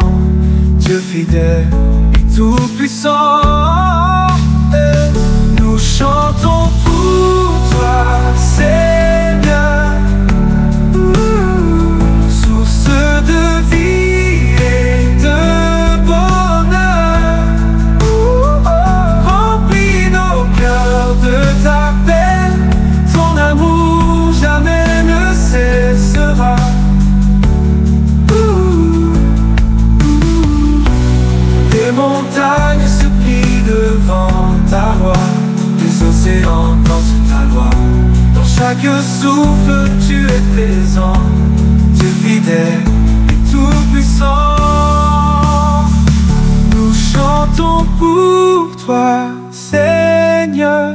Dieu fidèle et tout-puissant. Nous chantons pour toi, Seigneur, source de vie et de bonheur. Remplis nos cœurs de ta paix, ton amour jamais ne cessera. Les montagnes se plient devant ta loi, les océans dansent ta loi. Dans chaque souffle, tu es présent, Dieu fidèle et tout-puissant. Nous chantons pour toi, Seigneur,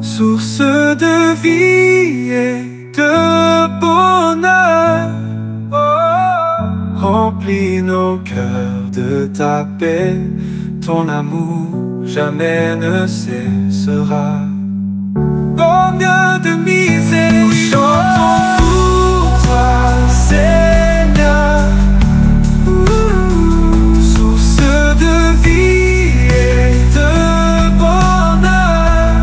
source de vie et de bonheur. Remplis nos cœurs de ta paix, ton amour jamais ne cessera. Combien de misères nous chantons pour toi, Seigneur, source de vie et de bonheur.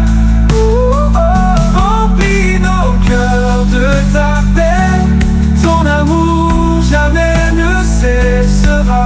Remplis nos cœurs de ta paix, ton amour jamais ne cessera.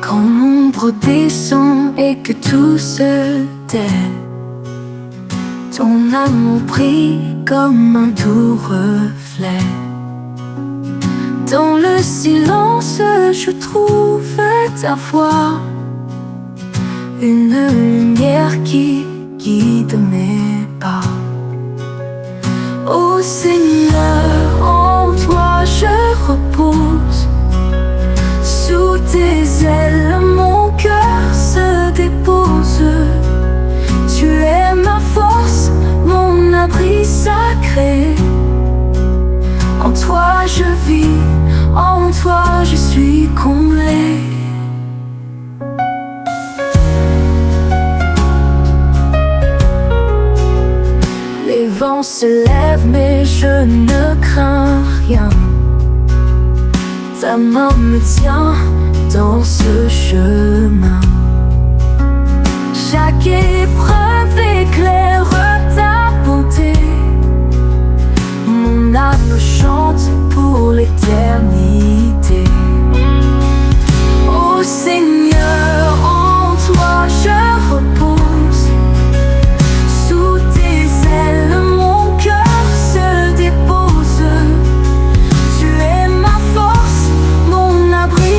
Quand l'ombre descend et que tout se tait, ton amour brille comme un doux reflet. Dans le silence, je trouve ta voix, une lumière qui guide mes pas. Ô Seigneur, en toi je repose. Sous tes ailes, mon cœur se dépose. Tu es ma force, mon abri sacré. En toi je vis, en toi je suis comblé. Les vents se lèvent mais je ne crains rien. Ta main me tient dans ce chemin. Chaque épreuve éclaire ta bonté. Mon âme chante pour l'éternité. Ô Seigneur, en toi je repose. Sous tes ailes, mon cœur se dépose. Tu es ma force, mon abri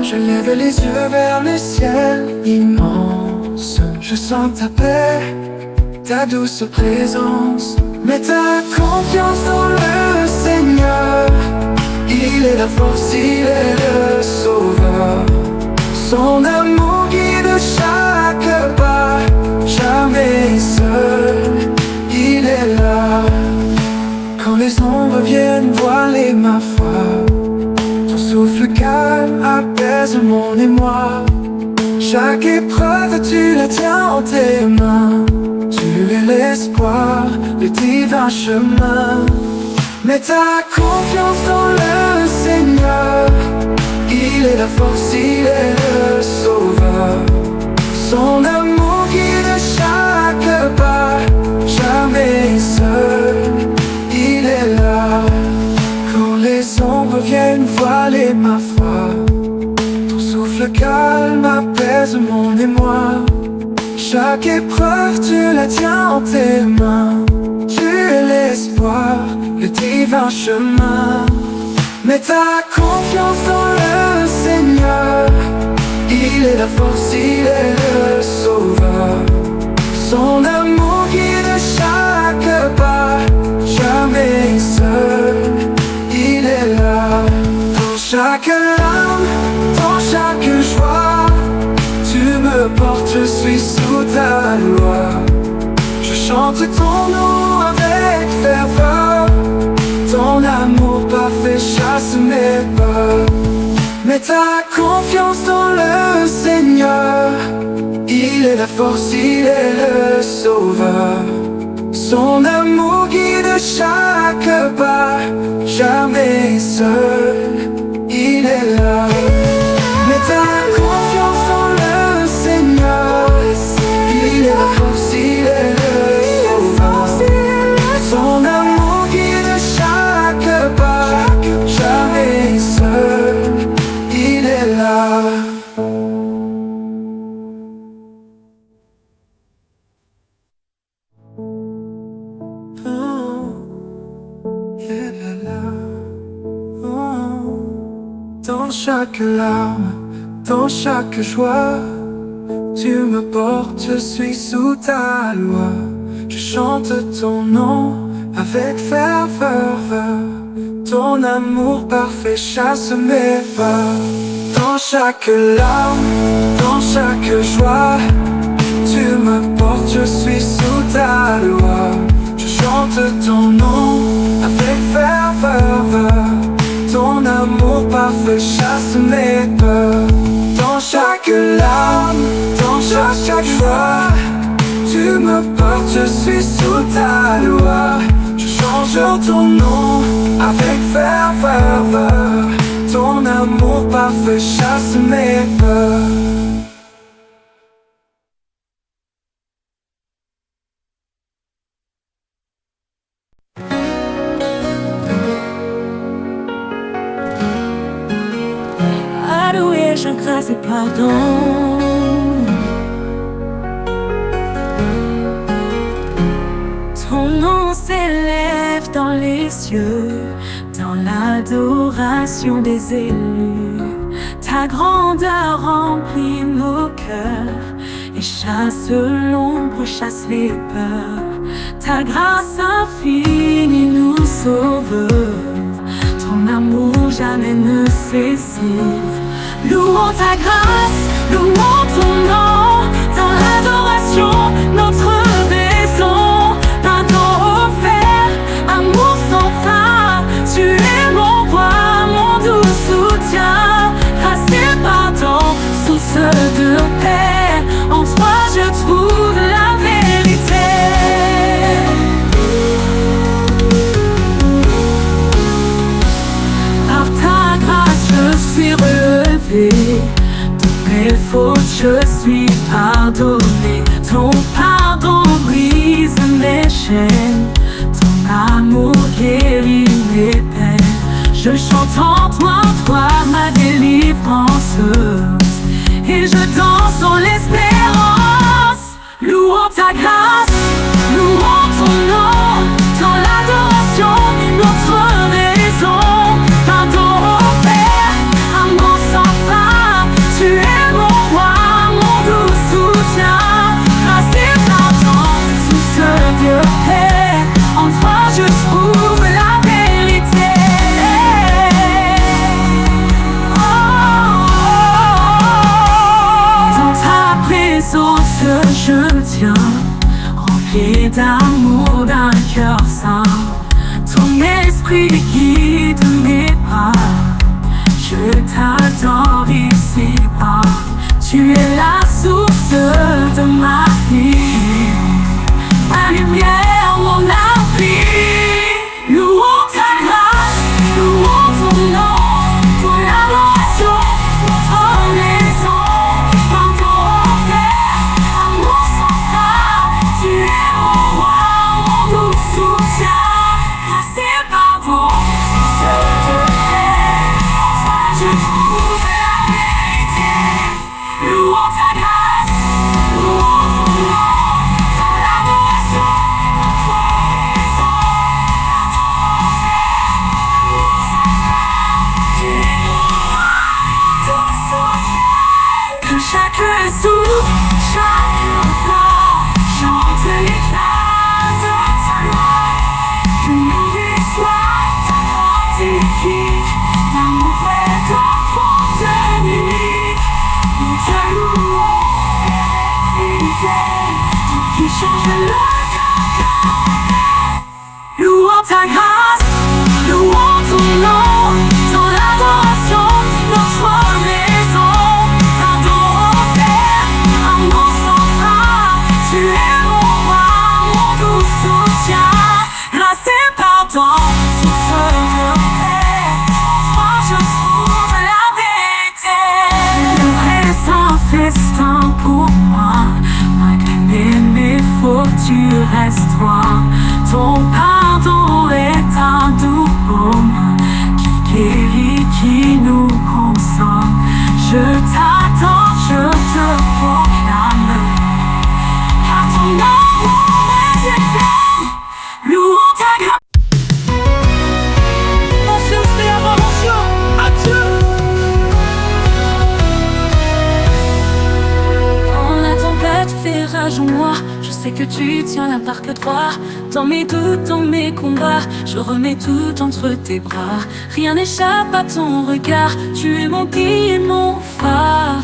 Je lève les yeux vers le ciel immense. Je sens ta paix, ta douce présence. Mets ta confiance dans le Seigneur. Il est la force, il est le sauveur. Son amour guide chaque pas. Jamais seul, il est là. Quand les ombres viennent voiler ma foi, ton souffle calme apaise mon émoi. Chaque épreuve tu la tiens en tes mains. Tu es l'espoir, le divin chemin. Mets ta confiance dans le Seigneur. Il est la force, il est le sauveur. Son amour guide chaque pas. Jamais seul, il est là. Quand les ombres viennent voiler ma foi, ton souffle calme apaise mon émoi. Chaque épreuve tu la tiens en tes mains. Tu es l'espoir, le divin chemin. Mets ta confiance dans le Seigneur. Il est la force, il est le sauveur. Son amour guide chaque pas. Jamais seul, il est là. Dans chaque larme, dans chaque joie, tu me portes, je suis sous ta loi. Je chante ton nom avec ferveur. Ton amour parfait chasse mes peurs. Mets ta confiance dans le Seigneur. Il est la force, il est le sauveur. Son amour guide chaque pas. Jamais seul, il est là. Mets ta confiance dans le Seigneur. Il est la force, il est le sauveur. Son amour guide chaque pas. Jamais seul, il est là. Dans chaque larme, dans chaque joie, tu me portes, je suis sous ta loi. Je chante ton nom avec ferveur. Ton amour parfait chasse mes peurs. Dans chaque larme, dans chaque joie, tu me portes, je suis sous ta loi. Je chante ton nom avec ferveur. Ton amour parfait chasse mes peurs. Dans chaque larme, dans chaque joie, tu me portes, je suis sous ta loi. Je chante ton nom avec ferveur. Ton amour parfait chasse mes peurs. Grâce et pardon. Ton nom s'élève dans les cieux, dans l'adoration des élus. Ta grandeur remplit nos cœurs et chasse l'ombre, chasse les peurs. Ta grâce infinie nous sauve. Ton amour jamais ne s'essouffle. Louons ta grâce, louons ton nom. Dans l'adoration, notre raison. Pardon offert, amour sans fin. Tu es mon roi, mon doux soutien. Grâce et pardon, source de paix. En toi je trouve la vérité. Par ta grâce je suis relevé. De mes fautes je suis pardonné. Ton pardon brise mes chaînes. Ton amour guérit mes peines. Je chante en toi ma délivrance. Et je danse en l'espérance. Louons ta grâce, louons ton nom. Dans l'adoration, notre raison. Pardon offert, amour sans fin. et d'amour d'un cœur saint. Ton esprit guide mes pas. Je t'adore ici-bas. Tu es la source de ma vie, ma lumière, mon abri. Louons ta grâce, louons ton nom, ton adoration, ton maison, pardon offert, amour sans fin. Tu es mon roi, mon doux soutien, grâce et pardon, source de paix. En toi je trouve la vérité. Louons ta grâce, louons ton nom, ton adoration, ton maison, pardon offert, amour sans fin. Tu es mon roi, ton soutien. Que chaque souffle, chaque voix chante l'éclat de ta gloire. Que nos vies soient authentiques, d'amour vrai, d'enfant de nuit. Nous te louons, fidèle, toi qui change le cœur. Louons ta grâce, louons ton nom, ton adoration, notre maison, pardon offert, amour sans fin. Tu es mon roi, mon doux soutien, grâce et pardon, source de paix. En toi je trouve la vérité. Le reste un festin pour moi, malgré mes fautes, tu restes toi. Ton pardon est un doux baume qui guérit, qui nous console. Je t'attends, je te proclame, car ton amour est éternel. Louons ta grâce. Quand la tempête fait rage en moi, je sais que tu tiens la barque droit. Dans mes doutes, dans mes combats, je remets tout entre tes bras. Rien n'échappe à ton regard, tu es mon guide et mon phare.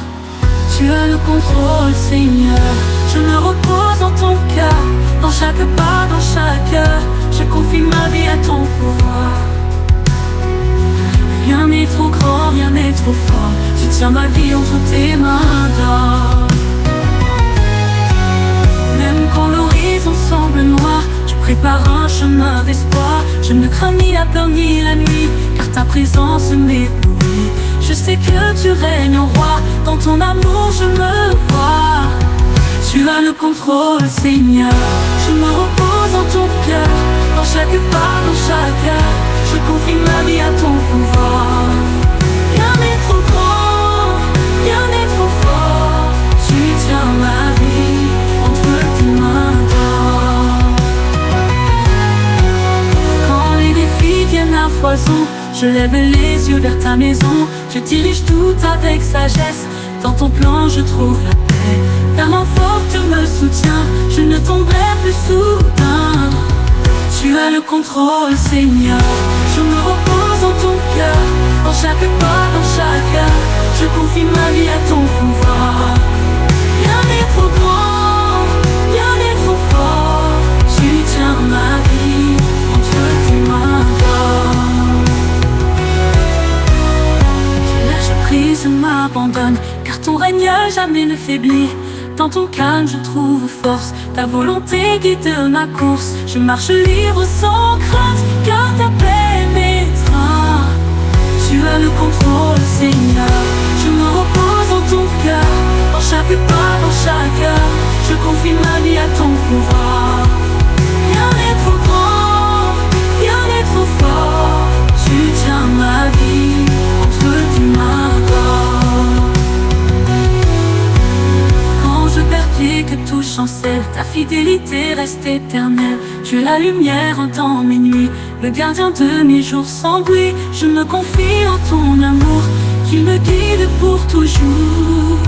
Tu as le contrôle, Seigneur, je me repose en ton cœur. Dans chaque pas, dans chaque heure, je confie ma vie à ton pouvoir. Rien n'est trop grand, rien n'est trop fort, tu tiens ma vie entre tes mains d'or. Même quand l'horizon semble noir, tu prépares un chemin d'espoir. Je ne crains ni la peur ni la nuit, car ta présence m'éblouit. Je sais que tu règnes en roi, dans ton amour je me vois. Tu as le contrôle, Seigneur, je me repose en ton cœur. Dans chaque pas, dans chaque heure, je confie ma vie à ton pouvoir. Rien n'est trop grand, rien n'est trop fort, tu tiens ma vie entre tes mains d'or. Quand les défis viennent à foison, je lève les yeux vers ta maison. Tu diriges tout avec sagesse, dans ton plan je trouve la paix. Ta main forte me soutient, je ne tomberai plus soudain. Tu as le contrôle, Seigneur, je me repose en ton cœur. Dans chaque pas, dans chaque heure, je confie ma vie à ton pouvoir. Rien n'est trop grand, rien n'est trop fort, tu tiens ma vie entre tes mains d'or. Je lâche prise, je m'abandonne, car ton règne jamais ne faiblit. Dans ton calme je trouve force, ta volonté guide ma course. Je marche libre sans crainte, car ta paix m'étreint. Tu as le contrôle, Seigneur, je me repose en ton cœur. Dans chaque pas, dans chaque heure, je confie ma vie à ton pouvoir. Rien n'est trop grand, rien n'est trop fort, tu tiens ma vie entre tes mains d'or. Je perds pied, que tout chancelle, ta fidélité reste éternelle. Tu es la lumière dans mes nuits, le gardien de mes jours sans bruit. Je me confie en ton amour, qui me guide pour toujours.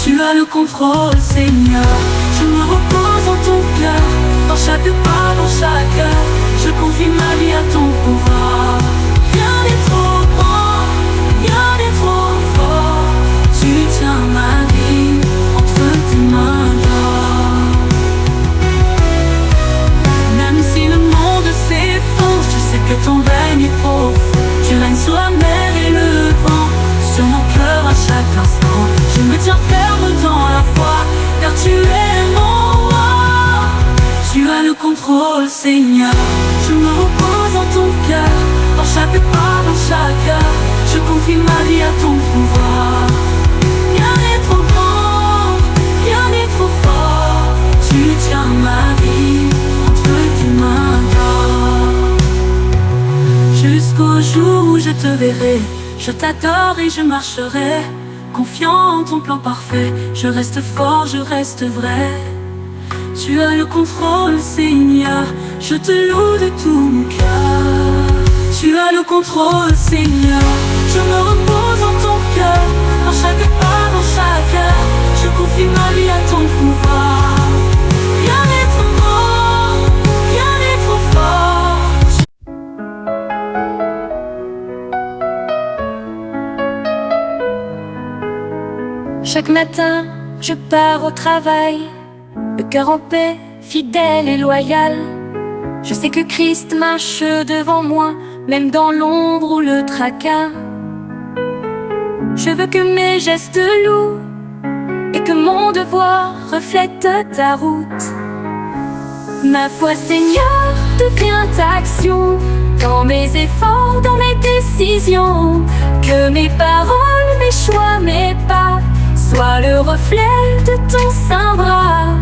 Tu as le contrôle, Seigneur, je me repose en ton cœur. Dans chaque pas, dans chaque heure, je confie ma vie à ton pouvoir. Rien n'est trop grand, rien n'est trop fort, tu tiens ma vie entre tes mains d'or. Seigneur, je me repose en ton cœur. Dans chaque pas, dans chaque heure, je confie ma vie à ton pouvoir. Rien n'est trop grand, rien n'est trop fort. Tu tiens ma vie entre tes mains d'or. Jusqu'au jour où je te verrai, je t'adore et je marcherai, confiant en ton plan parfait. Je reste fort, je reste vrai. Tu as le contrôle, Seigneur, je te loue de tout mon cœur. Tu as le contrôle, Seigneur, je me repose en ton cœur. Dans chaque pas, dans chaque heure, je confie ma vie à ton pouvoir. Rien n'est trop grand, rien n'est trop fort. Chaque matin, je pars au travail, le cœur en paix, fidèle et loyal. Je sais que Christ marche devant moi, même dans l'ombre ou le tracas. Je veux que mes gestes louent et que mon devoir reflète ta route. Ma foi, Seigneur, devient action dans mes efforts, dans mes décisions. Que mes paroles, mes choix, mes pas soient le reflet de ton saint bras.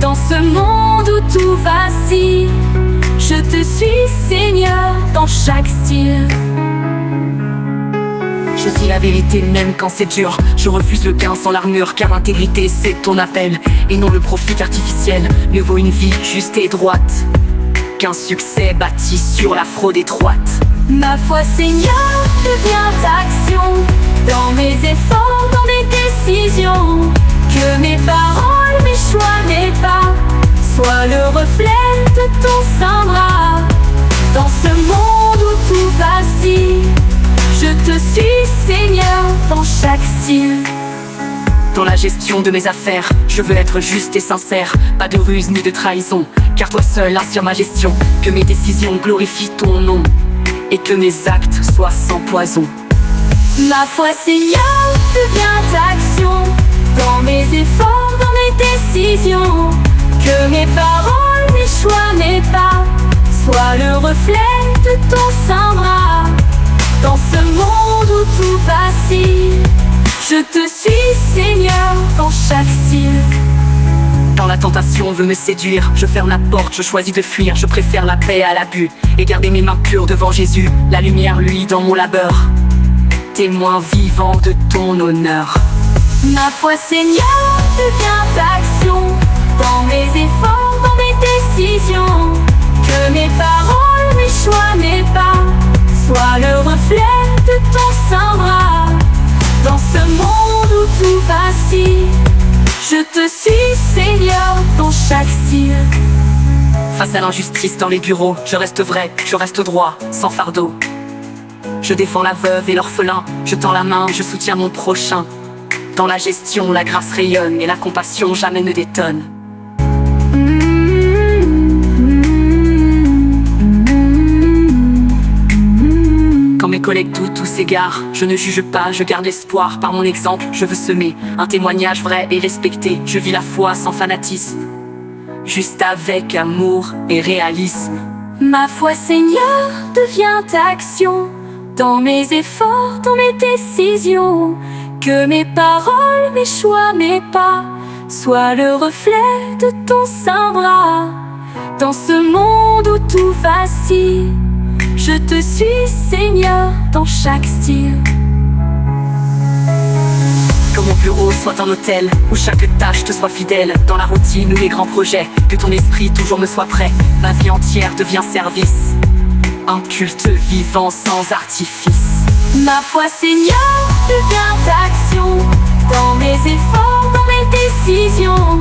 Dans ce monde où tout vacille, je te suis, Seigneur, dans chaque style. Je dis la vérité même quand c'est dur. Je refuse le gain sans l'armure, car l'intégrité c'est ton appel et non le profit artificiel. Mieux vaut une vie juste et droite qu'un succès bâti sur la fraude étroite. Ma foi, Seigneur, devient action dans mes efforts, dans mes décisions. Que mes paroles, mes choix, mes pas soient le reflet de ton saint bras. Dans ce monde où tout vacille, je te suis, Seigneur, dans chaque style. Dans la gestion de mes affaires, je veux être juste et sincère. Pas de ruse ni de trahison, car toi seul assure ma gestion. Que mes décisions glorifient ton nom et que mes actes soient sans poison. Ma foi, Seigneur, devient action dans mes efforts, dans mes décisions. Que mes paroles, mes choix, mes pas soient le reflet de ton saint bras. Dans ce monde où tout vacille, je te suis, Seigneur, dans chaque style. Quand la tentation veut me séduire, je ferme la porte, je choisis de fuir. Je préfère la paix à l'abus et garder mes mains pures devant Jésus. La lumière, lui, dans mon labeur, témoin vivant de ton honneur. Ma foi, Seigneur, devient action dans mes efforts, dans mes décisions. Que mes paroles, mes choix, mes pas soient le reflet de ton saint bras. Dans ce monde où tout vacille, je te suis, Seigneur, dans chaque style. Face à l'injustice dans les bureaux, je reste vrai, je reste droit, sans fardeau. Je défends la veuve et l'orphelin, je tends la main, je soutiens mon prochain. Dans la gestion, la grâce rayonne et la compassion jamais ne détonne. Quand mes collègues doutent ou s'égarent, je ne juge pas, je garde espoir. Par mon exemple, je veux semer un témoignage vrai et respecté. Je vis la foi sans fanatisme, juste avec amour et réalisme. Ma foi, Seigneur, devient action dans mes efforts, dans mes décisions. Que mes paroles, mes choix, mes pas soient le reflet de ton saint bras. Dans ce monde où tout vacille, je te suis, Seigneur, dans chaque style. Que mon bureau soit un hôtel où chaque tâche te soit fidèle. Dans la routine ou les grands projets, que ton esprit toujours me soit prêt. Ma vie entière devient service, un culte vivant sans artifice. Ma foi, Seigneur, devient action dans mes efforts, dans mes décisions.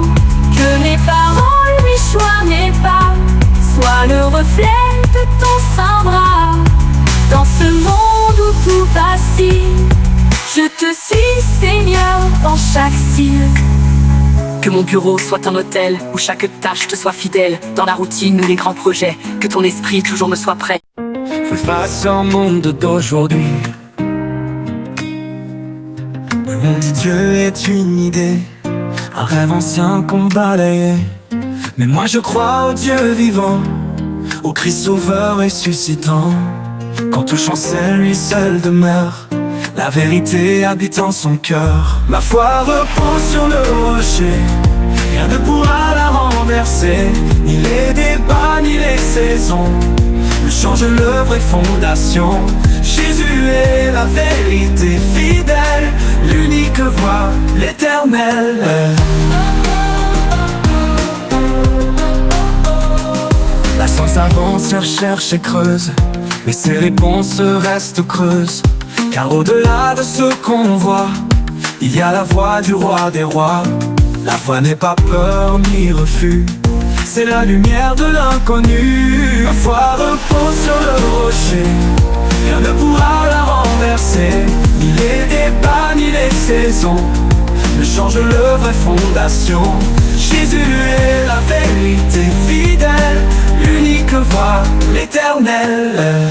Que mes paroles, mes choix, mes pas soient le reflet de ton saint bras. Dans ce monde où tout vacille, je te suis, Seigneur, dans chaque style. Que mon bureau soit un hôtel où chaque tâche te soit fidèle. Dans la routine ou les grands projets, que ton esprit toujours me soit prêt. Face au monde d'aujourd'hui, le monde de Dieu est une idée, un rêve ancien qu'on balayait. Mais moi je crois au Dieu vivant, au Christ sauveur ressuscitant. Quand tout chancelle, lui seul demeure, la vérité habite en son cœur. Ma foi repose sur le rocher, rien ne pourra la renverser, ni les débats, ni les saisons ne changent le vraie fondation. Jésus est la vérité fidèle, l'unique voie, l'éternel. La science avance, cherche et creuse, mais ses réponses restent creuses. Car au-delà de ce qu'on voit, il y a la voix du roi des rois. La foi n'est pas peur ni refus, c'est la lumière de l'inconnu. Ma foi repose sur le rocher, rien ne pourra la renverser, ni les débats ni les saisons ne changent le vraie fondation. Jésus est la vérité fidèle, l'unique voie, l'éternel.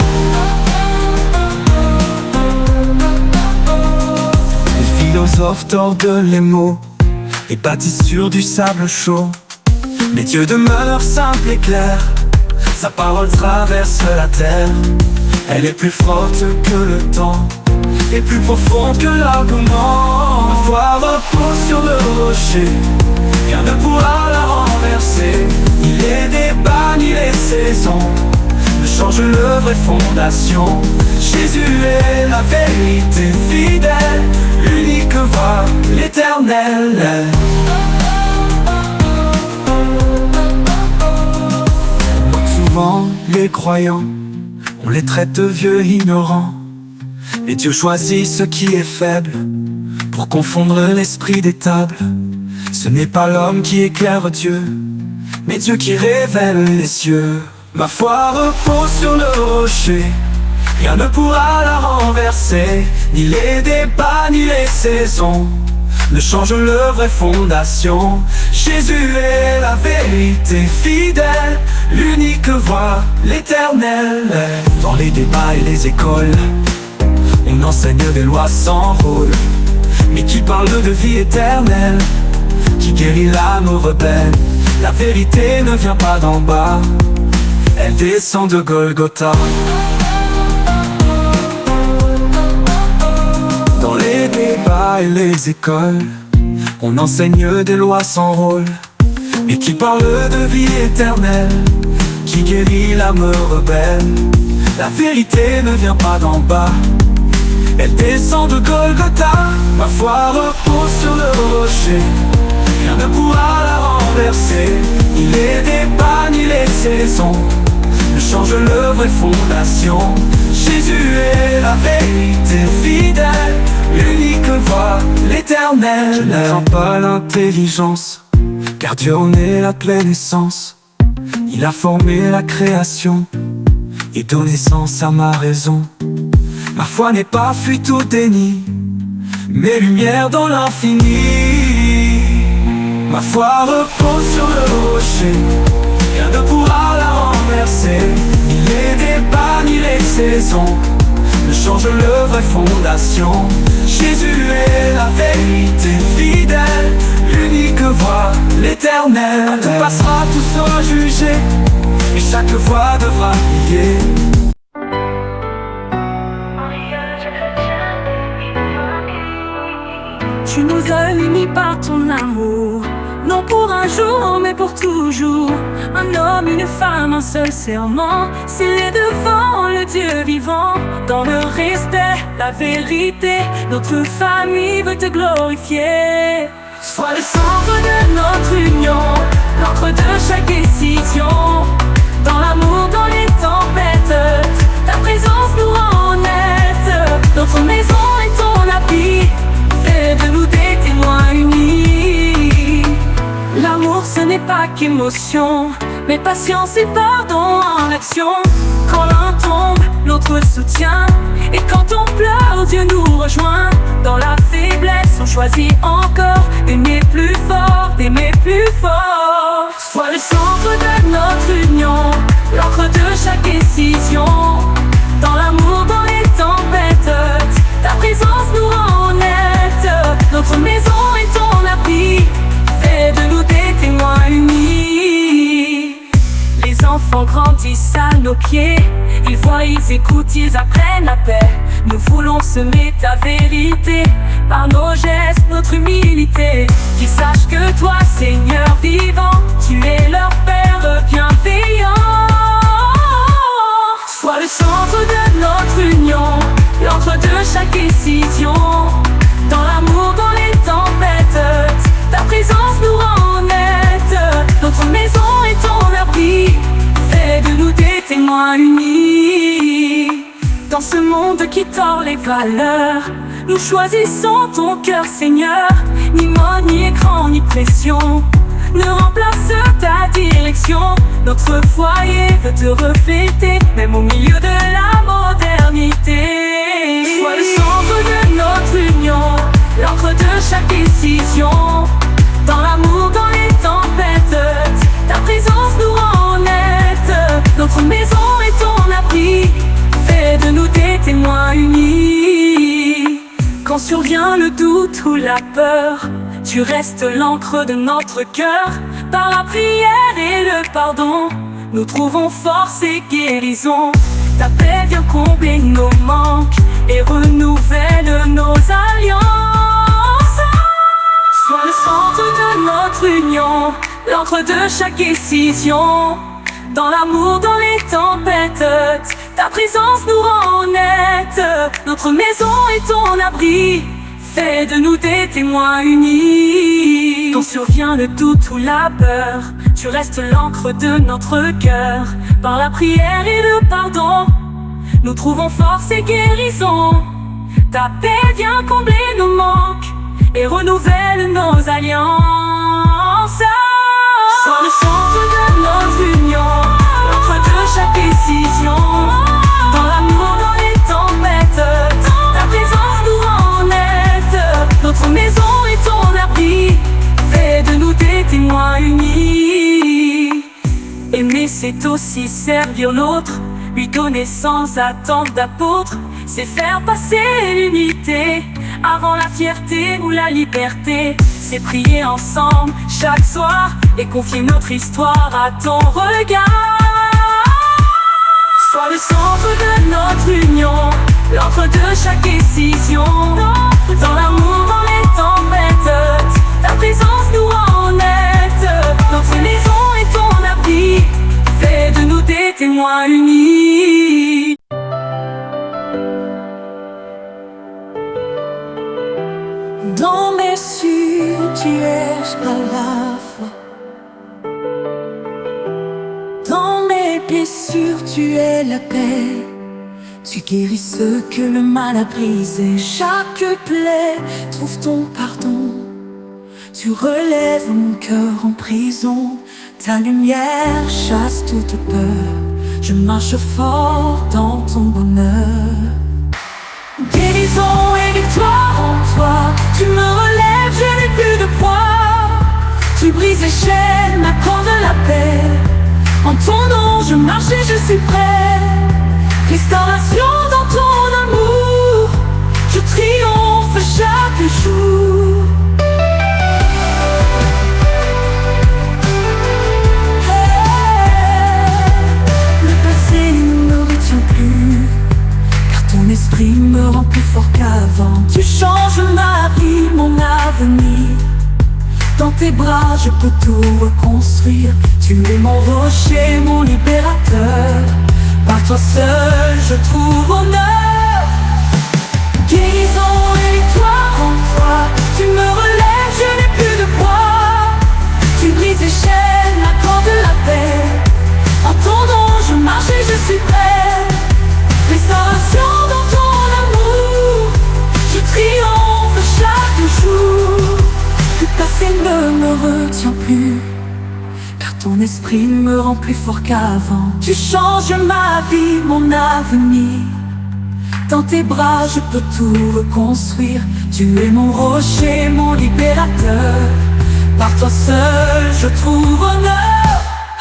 Les philosophes tordent les mots et bâtissent sur du sable chaud, mais Dieu demeure simple et clair, sa parole traverse la terre. Elle est plus forte que le temps et plus profonde que l'argument. Ma foi repose sur le rocher, rien ne pourra la renverser, ni les débats ni les saisons ne changent le vraie fondation. Jésus est la vérité fidèle, l'unique voie, l'éternel. Souvent les croyants, on les traite de vieux ignorants, et Dieu choisit ce qui est faible pour confondre l'esprit des tables. Ce n'est pas l'homme qui éclaire Dieu, mais Dieu qui révèle les cieux. Ma foi repose sur le rocher, rien ne pourra la renverser, ni les débats ni les saisons ne changent le vraie fondation. Jésus est la vérité fidèle, l'unique voie, l'éternel. Dans les débats et les écoles, on enseigne des lois sans rôle, mais qui parle de vie éternelle, qui guérit l'âme rebelle. La vérité ne vient pas d'en bas, elle descend de Golgotha. Dans les débats et les écoles, on enseigne des lois sans rôle, mais qui parle de vie éternelle, qui guérit l'âme rebelle. La vérité ne vient pas d'en bas, elle descend de Golgotha. Ma foi repose sur le rocher, rien ne pourra la renverser, ni les débats ni les saisons ne changent le vraie fondation. Jésus est la vérité fidèle, l'unique voie, l'éternel. Je ne crains pas l'intelligence, car Dieu en est la pleine essence. Il a formé la création et donné sens à ma raison. Ma foi n'est pas fuite au déni, mais lumière dans l'infini. Ma foi repose sur le rocher, rien ne pourra la renverser, ni les débats ni les saisons ne changent le vraie fondation. Jésus est la vérité fidèle, l'unique voie, l'éternel. Tout passera, tout sera jugé, et chaque voix devra prier. Tu nous as unis par ton amour, non pour un jour mais pour toujours. Un homme, une femme, un seul serment, scellé devant le Dieu vivant. Dans le respect, la vérité, notre famille veut te glorifier. Sois le centre de notre union, l'encre de chaque décision. Dans l'amour, dans les tempêtes, ta présence nous rend honnêtes. Notre maison est ton habit, fais de nous des témoins unis. L'amour ce n'est pas qu'émotion, mais patience et pardon en action. Quand l'un tombe, l'autre soutient, et quand on pleure, Dieu nous rejoint. Dans la faiblesse, on choisit encore d'aimer plus fort, d'aimer plus fort. Sois le centre de notre union, l'encre de chaque décision. Dans l'amour, dans les tempêtes, ta présence nous rend honnêtes. Notre maison est ton appui, fais de nous des témoins unis. Les enfants grandissent pieds. Ils voient, ils écoutent, ils apprennent la paix. Nous voulons semer ta vérité par nos gestes, notre humilité. Qu'ils sachent que toi, Seigneur vivant, tu es leur Père bienveillant. Sois le centre de notre union, l'encre de chaque décision. Dans l'amour, dans les tempêtes, ta présence nous rend honnêtes. Notre maison est ton abri, fais de nous des témoins unis. Dans ce monde qui tord les valeurs, nous choisissons ton cœur, Seigneur. Ni mode, ni écran, ni pression ne remplace ta direction. Notre foyer veut te refléter, même au milieu de la modernité. Sois le centre de notre union, l'encre de chaque décision. Dans l'amour, dans les tempêtes, ta présence nous rend honnêtes. Notre maison est ton abri, fais de nous des témoins unis. Quand survient le doute ou la peur, tu restes l'encre de notre cœur. Par la prière et le pardon, nous trouvons force et guérison. Ta paix vient combler nos manques et renouvelle nos alliances. Sois le centre de notre union, l'encre de chaque décision. Dans l'amour, dans les tempêtes, ta présence nous rend honnêtes. Notre maison est ton abri, fais de nous des témoins unis. Quand survient le doute ou la peur, tu restes l'encre de notre cœur. Par la prière et le pardon, nous trouvons force et guérison. Ta paix vient combler nos manques et renouvelle nos alliances. Sois le centre de notre union, l'encre de chaque décision. Dans l'amour, dans les tempêtes, ta présence nous rend honnêtes. Notre maison est ton abri, fais de nous des témoins unis. Aimer, c'est aussi servir l'autre, lui donner sans attendre d'apôtre. C'est faire passer l'unité avant la fierté ou la liberté. C'est prier ensemble chaque soir et confier notre histoire à ton regard. Sois le centre de notre union, l'encre de chaque décision. Dans l'amour, dans les tempêtes, ta présence nous rend honnêtes. Notre maison est ton abri, fais de nous des témoins unis. Dans mes cieux, tu es à la fois. Dans mes blessures, tu es la paix. Tu guéris ce que le mal a brisé. Chaque plaie trouve ton pardon. Tu relèves mon cœur en prison. Ta lumière chasse toute peur. Je marche fort dans ton bonheur. Guérison et victoire en toi. Tu me relèves, je n'ai plus de poids. Tu brises les chaînes, m'accordes la paix. En ton nom je marche et je suis prêt. Restauration dans ton amour. Je triomphe chaque jour. Le passé ne me retient plus, car ton esprit me rend plus fort qu'avant. Tu changes ma vie, mon avenir. Dans tes bras je peux tout reconstruire. Tu es mon rocher, mon libérateur. Par toi seul je trouve honneur. Guérison et victoire en toi. Tu me relèves, je n'ai plus de poids. Tu brises les chaînes, m'accordes la paix. En ton nom je marche et je suis prêt. Restauration dans ton amour. Je triomphe chaque jour. Le passé ne me retient plus, car ton esprit me rend plus fort qu'avant. Tu changes ma vie, mon avenir. Dans tes bras je peux tout reconstruire. Tu es mon rocher, mon libérateur. Par toi seul je trouve honneur.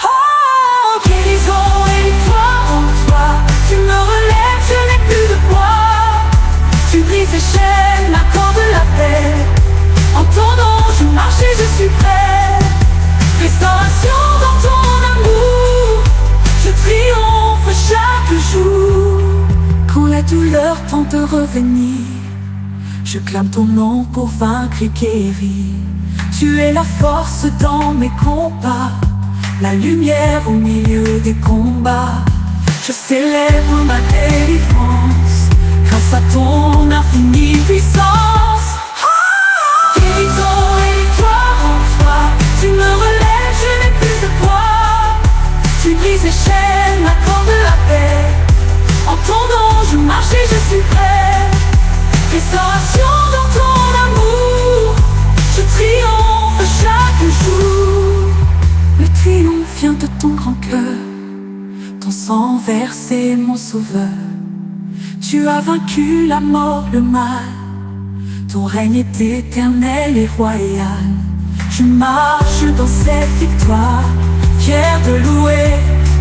Oh, guérison et victoire en toi. Tu me relèves, je n'ai plus de poids. Tu brises les chaînes, m'accordes la paix. En ton nom je marche et je suis prêt. Restauration dans ton amour. Je triomphe chaque revenir. Je clame ton nom pour vaincre et guérir. Tu es la force dans mes combats, la lumière au milieu des combats. Je célèbre ma délivrance grâce à ton infinie puissance. Guérison et victoire en toi, tu me relèves, je n'ai plus de poids. Tu brises les chaînes, m'accordes la paix. En ton nom je marche et je suis prêt. Restauration dans ton amour, je triomphe chaque jour. Le triomphe vient de ton grand cœur, ton sang versé mon sauveur. Tu as vaincu la mort, le mal, ton règne est éternel et royal. Je marche dans cette victoire, fier de louer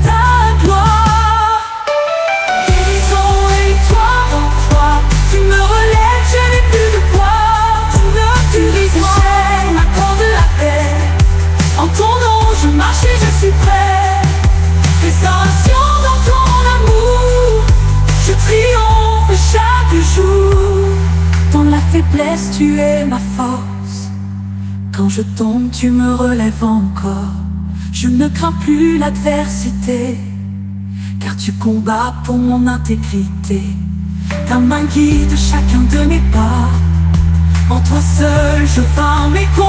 ta gloire. Guérison et victoire en toi, tu me relèves, je n'ai plus de poids. Tu brises les chaînes, m'accordes la paix. En ton nom je marche et je suis prêt. Restauration dans ton amour, je triomphe chaque jour. Dans la faiblesse tu es ma force, quand je tombe tu me relèves encore. Je ne crains plus l'adversité, car tu combats pour mon intégrité. Ta main guide chacun de mes pas, en toi seul je vainc mes combats.